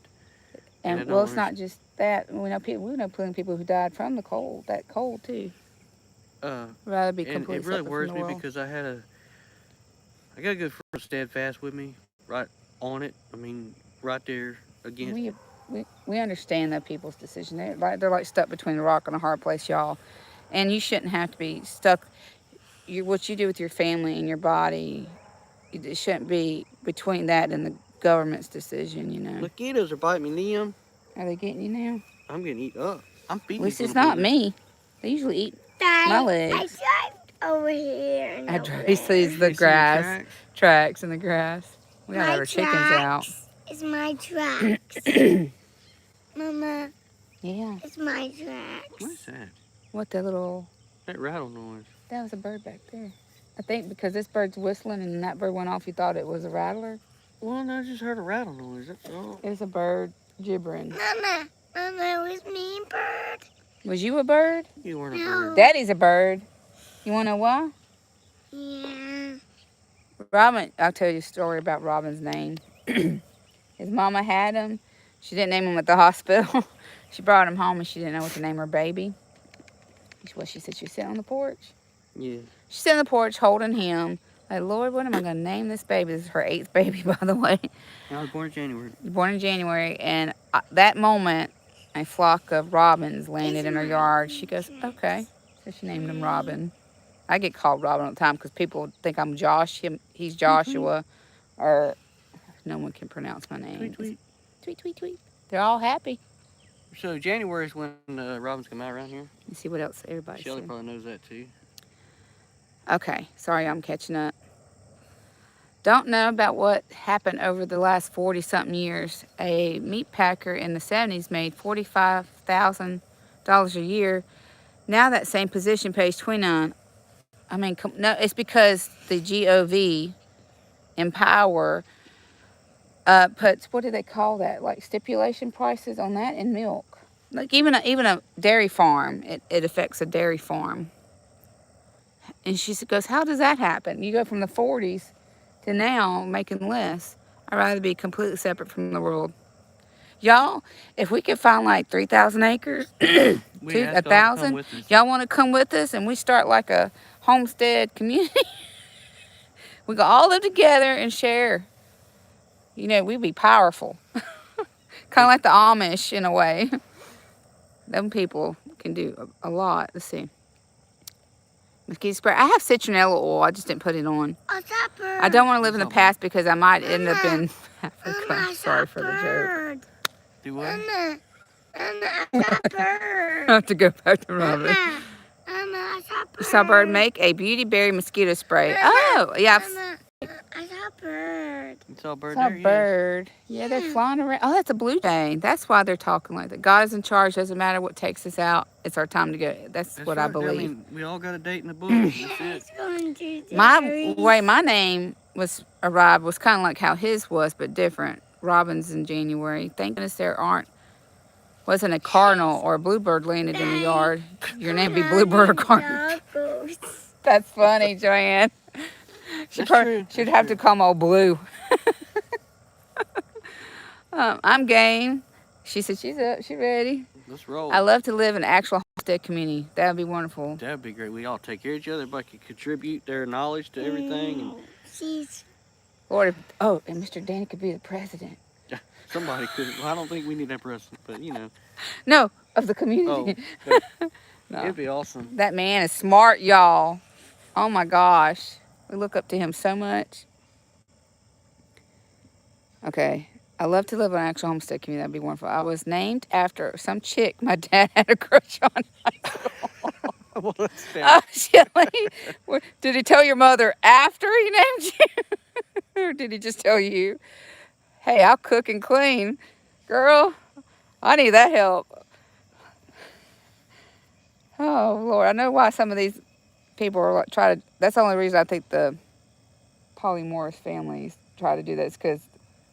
and well, it's not just that. We know plenty of people who died from the cold. That cold too. Rather be completely and it really separate worries from the me world. because I got a good friend steadfast with me, right on it. I mean, right there against. We understand that people's decision. They're like stuck between a rock and a hard place, y'all. And you shouldn't have to be stuck. What you do with your family and your body, it shouldn't be between that and the government's decision. Mosquitoes are biting me, Liam. Are they getting you now? I'm getting eaten up. I'm feeding. At least it's not me. They usually eat my legs. I drive over here. He sees the grass tracks in the grass. We gotta have our chickens out. It's my tracks. Mama. Yeah. It's my tracks. What is that? What the little? That rattle noise. That was a bird back there. I think because this bird's whistling and that bird went off, you thought it was a rattler. Well, no, I just heard a rattle noise. That's all. It was a bird gibbering. Mama, it was me, bird. Was you a bird? You weren't a No. bird. Daddy's a bird. You want to know why? Yeah. Robin, I'll tell you a story about Robin's name. His mama had him. She didn't name him at the hospital. She brought him home and she didn't know what to name her baby. Well, she said she was sitting on the porch. Yeah. She's sitting on the porch holding him, Hey, Lord, what am I going to name this baby? This is her 8th baby, by the way. I was born in January. Born in January. And that moment, a flock of robins landed in her yard. She goes, okay. So she named him Robin. I get called Robin all the time because people think I'm Josh. He's Joshua. Or no one can pronounce my name. Tweet, tweet. Tweet, tweet, tweet. They're all happy. So January is when robins come out around here. Let's see what else everybody's Shelly saying. probably knows that too. Okay, sorry I'm catching up. Don't know about what happened over the last 40-something years. A meat packer in the 70s made $45,000 a year. Now that same position pays 29. I mean, no, it's because the GOV Empower puts, what do they call that? Like stipulation prices on that in milk. Like even a dairy farm, it affects a dairy farm. And she goes, how does that happen? You go from the 40s to now making less. I'd rather be completely separate from the world. Y'all, if we could find like 3,000 acres, 1,000, y'all want to come with us and we start like a homestead community? We can all live together and share. You know, we'd be powerful. Kind of like the Amish in a way. Them people can do a lot. Let's see. Mosquito spray. I have citronella oil. I just didn't put it on. I don't want to live in the past because I might end up in Africa. Sorry for the joke. Do what? Mama, I saw a bird. I have to go back to Robin. Mama, I saw a bird. You saw a bird. Make a beauty berry mosquito spray. Oh, yeah. Mama, I saw a bird. You saw a bird Saw there? a bird. Yeah, they're flying around. Oh, that's a blue jay. That's why they're talking like that. God is in charge. Doesn't matter what takes us out. It's our time to go. That's what I right. believe. I mean, we all got a date in the book. That's it. Going to My way my name was arrived was kind of like how his was, but different. Robin's in January. Thank goodness there wasn't a cardinal or a bluebird landed in the yard. Your name would be Bluebird or Cardinal. That's funny, Joanne. She'd have to call me old Blue. I'm game. She said she's up. She's ready. Let's roll. I love to live in an actual homestead community. That would be wonderful. That would be great. We all take care of each other. Everybody can contribute their knowledge to everything. And Lord, and Mr. Danny could be the president. somebody could. Well, I don't think we need that president, but you know. No, of the community. No. It'd be awesome. That man is smart, y'all. Oh my gosh. We look up to him so much. Okay. I love to live in an actual homestead community. That'd be wonderful. I was named after some chick my dad had a crush on. Well, Oh, Shelly. Did he tell your mother after he named you? Or did he just tell you? Hey, I'll cook and clean. Girl, I need that help. Oh, Lord. I know why some of these people are like, that's the only reason I think the polymorphous families try to do that is because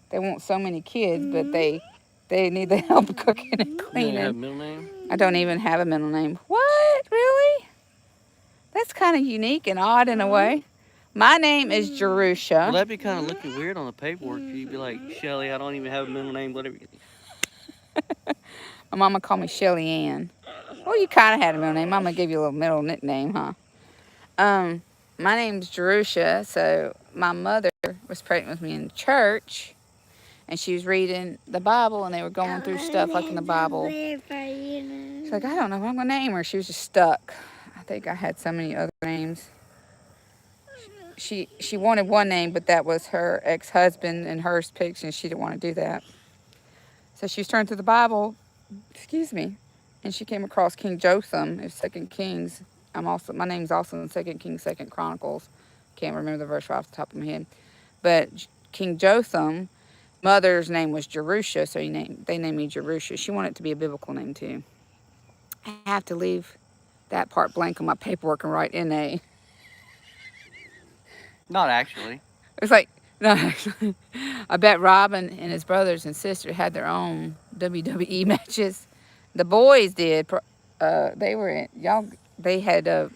they want so many kids, but they need the help cooking and cleaning. You have a middle name? I don't even have a middle name. What? Really? That's kind of unique and odd in a way. My name is Jerusha. Well, that'd be kind of looking weird on the paperwork. You'd be like, Shelly, I don't even have a middle name, whatever. My mama called me Shelly Ann. Well, you kind of had a middle name. Mama gave you a little middle nickname, huh? My name's Jerusha. So my mother was pregnant with me in church, and she was reading the Bible, and they were going through stuff like in the Bible. She's like, I don't know what I'm going to name her. She was just stuck. I think I had so many other names. She wanted one name, but that was her ex-husband and hers picked, and she didn't want to do that. So she was turning through the Bible, and she came across King Jotham of 2 Kings. My name's also in 2 Kings, 2 Chronicles. Can't remember the verse right off the top of my head. But King Jotham, mother's name was Jerusha, so they named me Jerusha. She wanted it to be a biblical name too. I have to leave that part blank on my paperwork and write N.A. Not actually. It's like, no, actually. I bet Robin and his brothers and sister had their own WWE matches. The boys did. They were in, they had dirt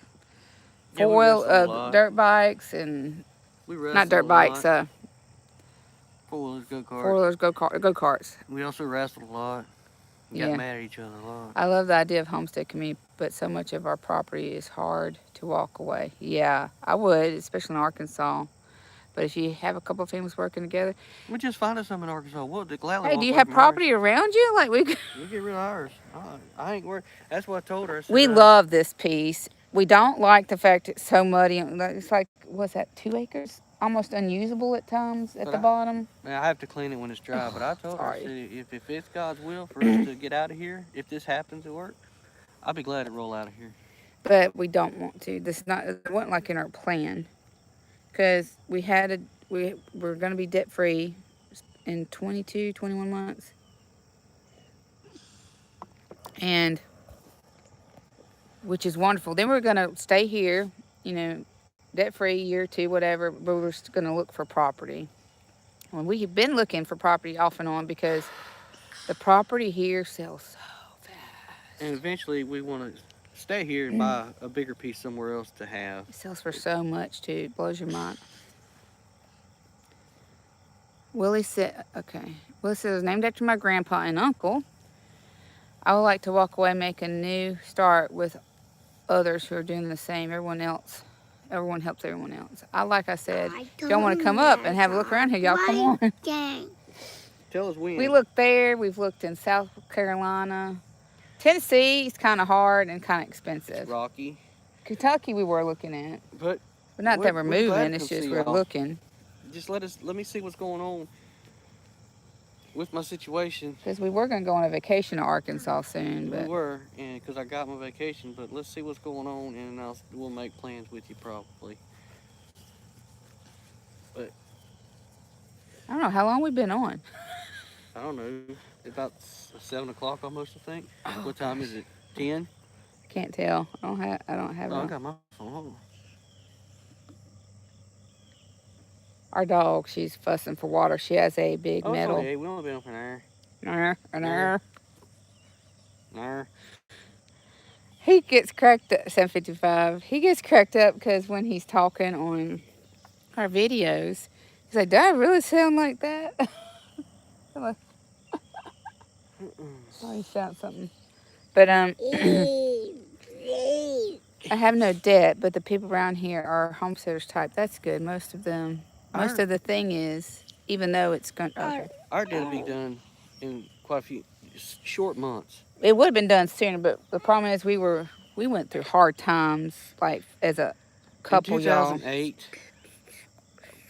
bikes and, not dirt bikes, four-wheelers, go-karts. Four-wheelers, go-karts. We also wrestled a lot. got Yeah. mad at each other a lot. I love the idea of homestead community, but so much of our property is hard to walk away. Yeah, I would, especially in Arkansas. But if you have a couple of families working together, We just find us some in Arkansas. We'll gladly hey, do walk you away have from ours. property around you? Like we We get rid of ours. I ain't worried. That's what I told her. I said, we love this piece. We don't like the fact it's so muddy. It's like, what's that, 2 acres? Almost unusable at times at the bottom. I have to clean it when it's dry. But I told her, I Sorry. said, if it's God's will for us to get out of here, if this happens at work, I'll be glad to roll out of here. But we don't want to. This is not, it wasn't like in our plan. Because we're going to be debt free in 22, 21 months. And which is wonderful. Then we're going to stay here, you know, debt free, year or two, whatever, but we're just going to look for property. Well, we have been looking for property off and on because the property here sells so fast. And eventually we want to stay here and buy a bigger piece somewhere else to have. It sells for so much too. It blows your mind. Willie said, okay. Willie said it was named after my grandpa and uncle. I would like to walk away and make a new start with others who are doing the same. Everyone helps everyone else. Like I said, if y'all want to come up and have a look around here, y'all come on. Tell us when. We looked there. We've looked in South Carolina. Tennessee is kind of hard and kind of expensive. It's rocky. Kentucky we were looking at. But not that we're glad moving. to It's come just see we're y'all. looking. Just let me see what's going on with my situation. Because we were going to go on a vacation to Arkansas soon. We But were, and because I got my vacation, but let's see what's going on, and we'll make plans with you probably. But I don't know how long we've been on. I don't know, about 7 o'clock almost, I think. Oh, what time is it? 10? Can't tell. I don't have Oh, I it. got my phone. Hold on. Our dog, she's fussing for water. She has a big Oh, metal. it's only 8. We only been up an Nar. hour. He gets cracked up, 7:55. He gets cracked up because when he's talking on our videos, he's like, "Do I really sound like that?" I'm like, oh, he shouts something. But I have no debt, but the people around here are homesteaders type. That's good. Most of them. Most of the thing is, even though it's going. Okay. Our deal will be done in quite a few short months. It would have been done sooner, but the problem is we went through hard times, like as a couple, in 2008,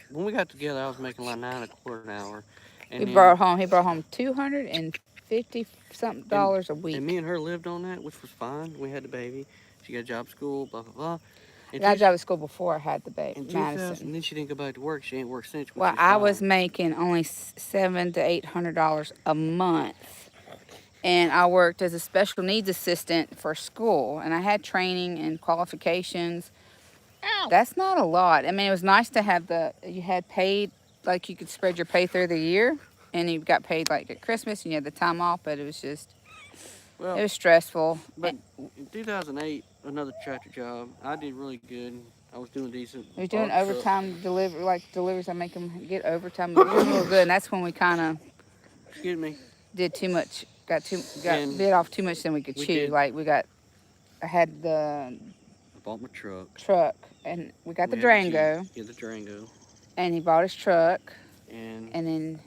when we got together, I was making like $9.25 an hour. And he brought home $250 something a week. And me and her lived on that, which was fine. We had the baby. She got a job at school, blah, blah, blah. I got a job at school before I had the baby, Madison. And then she didn't go back to work. She ain't worked since. Well, I was making only $700 to $800 a month, and I worked as a special needs assistant for school, and I had training and qualifications. Ow. That's not a lot. I mean, it was nice to have you had paid, like you could spread your pay through the year, and you got paid like at Christmas, and you had the time off, but it was just, it was stressful. But in 2008, another tractor job, I did really good. I was doing decent. We was doing overtime deliveries. I make them get overtime. It was real good, and that's when we kind of, excuse me, did too much. Got bit off too much than we could chew. Like I had the. Bought my truck. And we got the Durango. Yeah, the Durango. And he bought his truck. And then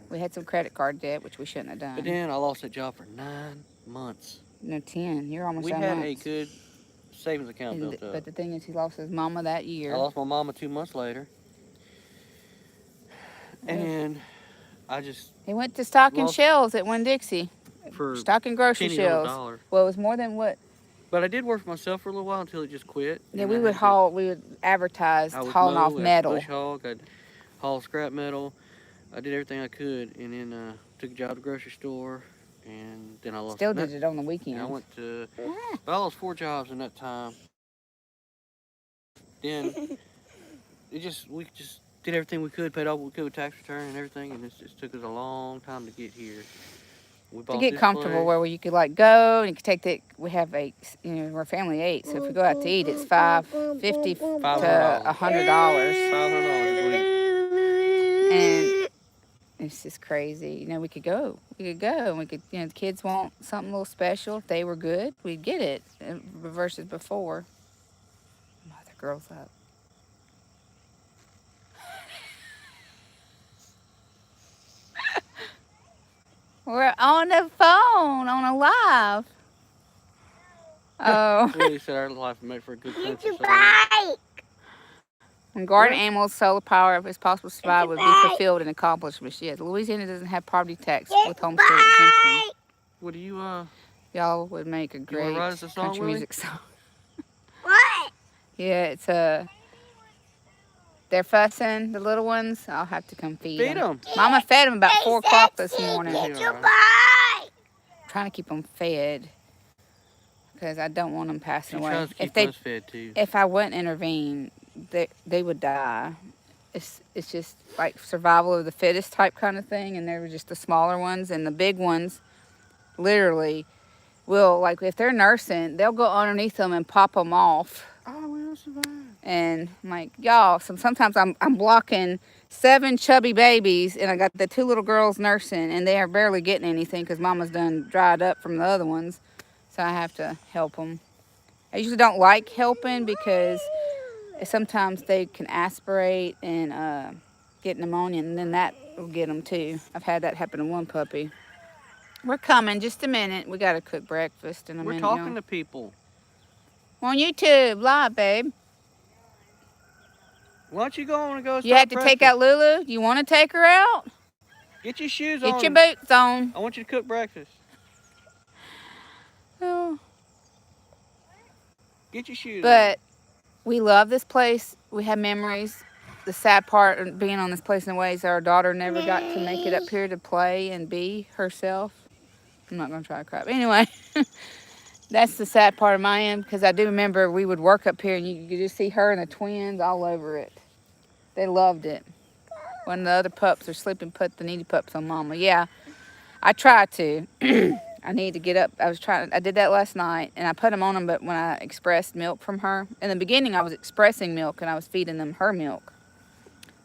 we had some credit card debt, which we shouldn't have done. But then I lost that job for 9 months. No, 10. You're almost 9 months. We had a good savings account built up. But the thing is, he lost his mama that year. I lost my mama 2 months later. And then he went to stocking shelves at Winn-Dixie. For stocking grocery shelves. Well, it was more than what. But I did work for myself for a little while until it just quit. Yeah, we would advertise hauling off metal. Bush hog, I'd haul scrap metal. I did everything I could, and then took a job at the grocery store, and then I lost. Still did it on the weekend. I went to. I lost 4 jobs in that time. Then we just did everything we could, paid all we could with tax return and everything, and it just took us a long time to get here. To get comfortable where you could like go and you could take we have we're a family 8, so if we go out to eat, it's $550 to $100. $500 a week. And It's just crazy. You know, we could go. We could go, and we could. You know, the kids want something a little special. If they were good, we'd get it. Versus before. Oh, the girl's up. We're on the phone on a live. Oh. Willie said our life would make for a good It's country a song. bike. When garden What? animals' solar power, if it's possible to survive, would be fulfilled and accomplishments. Yes, Louisiana doesn't have property tax with It's homestead exemption. bike. What do you Y'all would make a wanna great write us a song, country Willie? music song. What? Yeah, it's they're fussing, the little ones. I'll have to come feed Feed them. them. Mama fed them about Hey, 4 o'clock this Sexy, morning. Get your Alright. bike. Trying to keep them fed because I don't want them She passing away. tries to keep us fed too. If I wouldn't intervene, they would die. It's just like survival of the fittest type kind of thing, and they were just the smaller ones, and the big ones literally will, like, if they're nursing, they'll go underneath them and pop them off. I will survive. And I'm like, y'all, sometimes I'm blocking 7 chubby babies, and I got the 2 little girls nursing, and they are barely getting anything because mama's done dried up from the other ones. So I have to help them. I usually don't like helping because sometimes they can aspirate and get pneumonia, and then that will get them too. I've had that happen to one puppy. We're coming, just a minute. We got to cook breakfast in a We're minute. talking y'all. to people. On YouTube, live, babe. Why don't you go on and go start You had to take breakfast? out Lulu? You want to take her out? Get your shoes on. Get your boots on. I want you to cook breakfast. Oh. Get your shoes But we love this place. We have memories. The sad part of being on this place in ways our daughter never got to make it up here to play and be herself. I'm not going to try to cry. But anyway, that's the sad part of my end because I do remember we would work up here and you could just see her and the twins all over it. They loved it. When the other pups are sleeping, put the needy pups on mama. Yeah, I try to. I need to get up. I did that last night and I put them on them, but when I expressed milk from her, in the beginning I was expressing milk and I was feeding them her milk.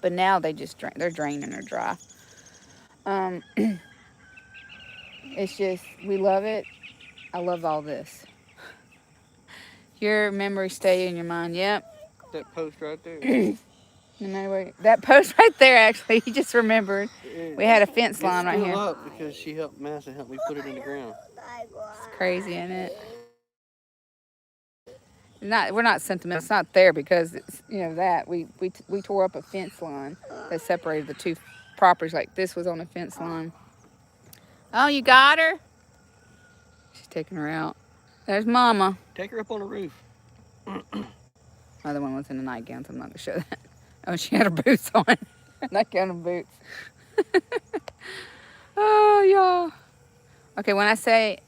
But now they just drink, they're draining her dry. It's just, we love it. I love all this. Your memories stay in your mind. Yep. That post right there. No matter where, that post right there, actually, you just remembered. We had a fence line right It's here. still up because she helped Massa help me put it in the ground. It's crazy, isn't it? We're not sentimental. It's not there because it's, you know, that we tore up a fence line that separated the 2 properties. Like this was on a fence line. Oh, you got her? She's taking her out. There's Mama. Take her up on the roof. Other one was in a nightgown, so I'm not gonna show that. Oh, she had her boots on. Nightgown and boots. Oh, y'all. Okay, when I say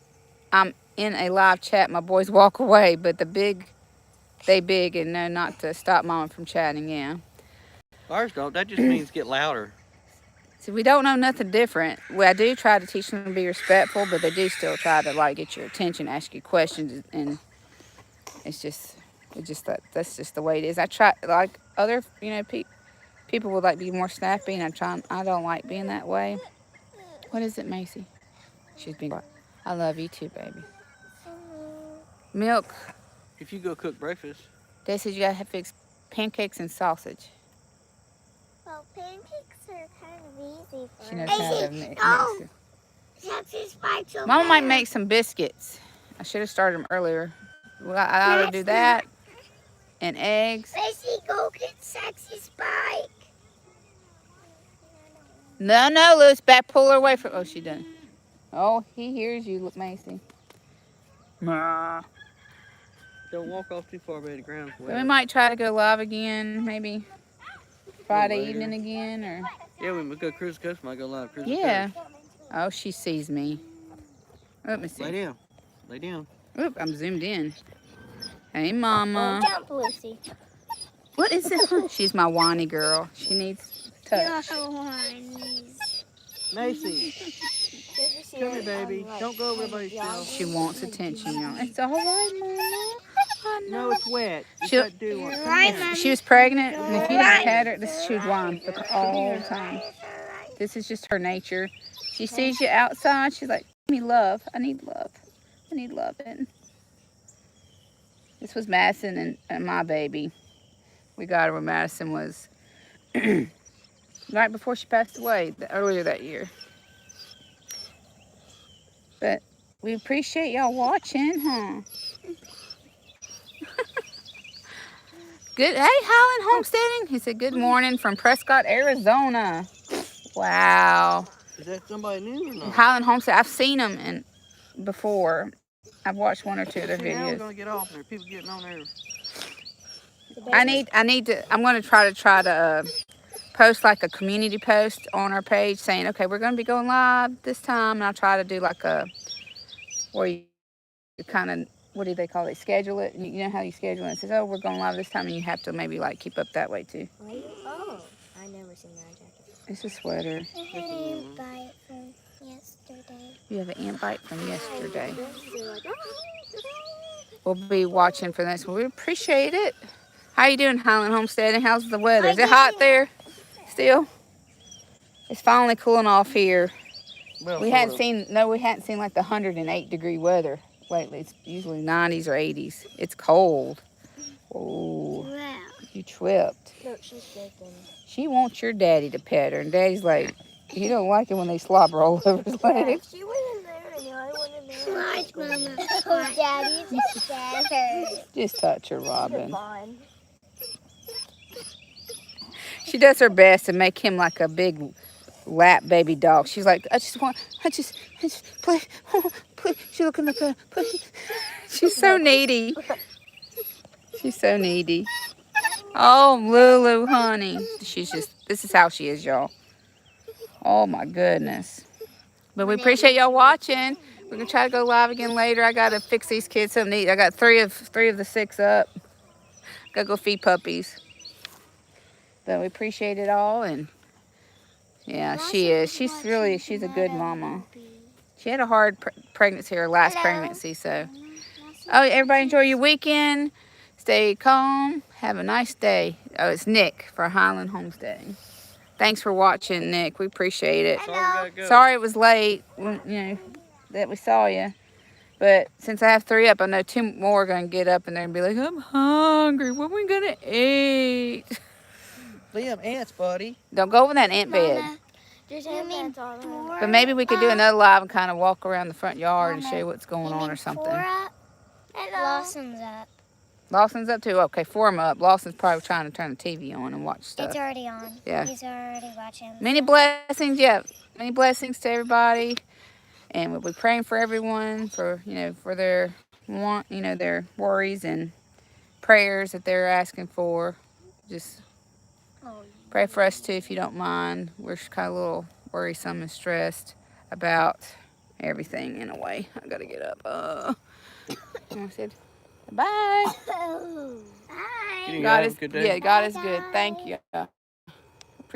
I'm in a live chat, my boys walk away, but they big and know not to stop Mama from chatting, yeah. Ours don't. That just means get louder. See, we don't know nothing different. Well, I do try to teach them to be respectful, but they do still try to, like, get your attention, ask you questions, and it's just that's just the way it is. I try, like other, you know, people would like be more snappy, and I don't like being that way. What is it, Macy? She's being quiet. I love you too, baby. Milk. If you go cook breakfast. They said you gotta have fix pancakes and sausage. Well, pancakes are kind of easy for She knows us. how to mix No. it. Sexy's bike so Mama might bad. make some biscuits. I should have started them earlier. Well, I ought to do that. And eggs. Macy, go get Sexy's bike. No, Louis, back, pull her away from. Oh, she done. Oh, he hears you, look, Macy. Don't walk off too far by the ground. So we might try to go live again, maybe Friday later. evening again, or Yeah, when we go cruise the coast, might go live cruise yeah. the coast. Oh, she sees me. Let me see. Lay down. Lay down. Oop, I'm zoomed in. Hey, Mama. Jump, Lucy. What is it? She's my whiny girl. She needs touch. Macy, come here, baby. Don't go over by yourself. She wants attention, y'all. It's all right, Mama. I know. No, it's wet. It's She'll- got dew on it. Come Right, here. Mom. She was pregnant, and if you didn't pat her, she would whine all the time. this is just her nature. She sees you outside. She's like, "Give me love. I need love. I need loving." This was Madison and my baby. We got her when Madison was right before she passed away earlier that year. But we appreciate y'all watching, huh? Good. Hey, Highland Homesteading. He said, "Good morning from Prescott, Arizona." Wow. Is that somebody new or not? Highland Homestead. I've seen them before. I've watched one or two of their See, now we're videos. gonna get off there. People getting on there. I need to. I'm going to try to post like a community post on our page saying, okay, we're going to be going live this time, and I'll try to do like a where you kind of, what do they call it? Schedule it. You know how you schedule it? It says, oh, we're going live this time, and you have to maybe like keep up that way too. Oh, I never seen that jacket. It's a sweater. I had an ant bite from yesterday. You have an ant bite from yesterday. We'll be watching for this. We appreciate it. How you doing, Highland Homestead? And how's the weather? Is it hot there still? It's finally cooling off here. Well, We hadn't seen like the 108-degree weather lately. It's usually 90s or 80s. It's cold. Oh, Wow. you tripped. Look, she's shaking. She wants your daddy to pet her, and daddy's like, he don't like it when they slobber all over his legs. She went in there and I went in there. Watch, Mama. Oh, Daddy's better. Just touch her, Robin. Fine. She does her best to make him like a big lap baby dog. She's like, I just play, please. She's looking at the, please. She's so needy. She's so needy. Oh, Lulu, honey. This is how she is, y'all. Oh my goodness. But we appreciate y'all watching. We're gonna try to go live again later. I gotta fix these kids something to eat. I got three of the 6 up. Gotta go feed puppies. But we appreciate it all, and yeah, she is. She's a good mama. She had a hard pregnancy, her last pregnancy, so. Oh, everybody enjoy your weekend. Stay calm. Have a nice day. Oh, it's Nick for Highland Homesteading. Thanks for watching, Nick. We appreciate it. Sorry, we gotta go. Sorry it was late, that we saw you. But since I have 3 up, I know 2 more are going to get up and they're going to be like, I'm hungry. What are we going to eat? Leave them ants, buddy. Don't go over that ant bed. There's ants all around. But maybe we could do another live and kind of walk around the front yard and show you what's going on or something. 4 up? Blossom's up. Lawson's up too? Okay, 4 of them up. Lawson's probably trying to turn the TV on and watch stuff. It's already on. Yeah. He's already watching. Many blessings, yeah. Many blessings to everybody. And we'll be praying for everyone for their their worries and prayers that they're asking for. Just pray for us too if you don't mind. We're kind of a little worrisome and stressed about everything in a way. I gotta get up. I said bye. Bye. God is good. Thank you.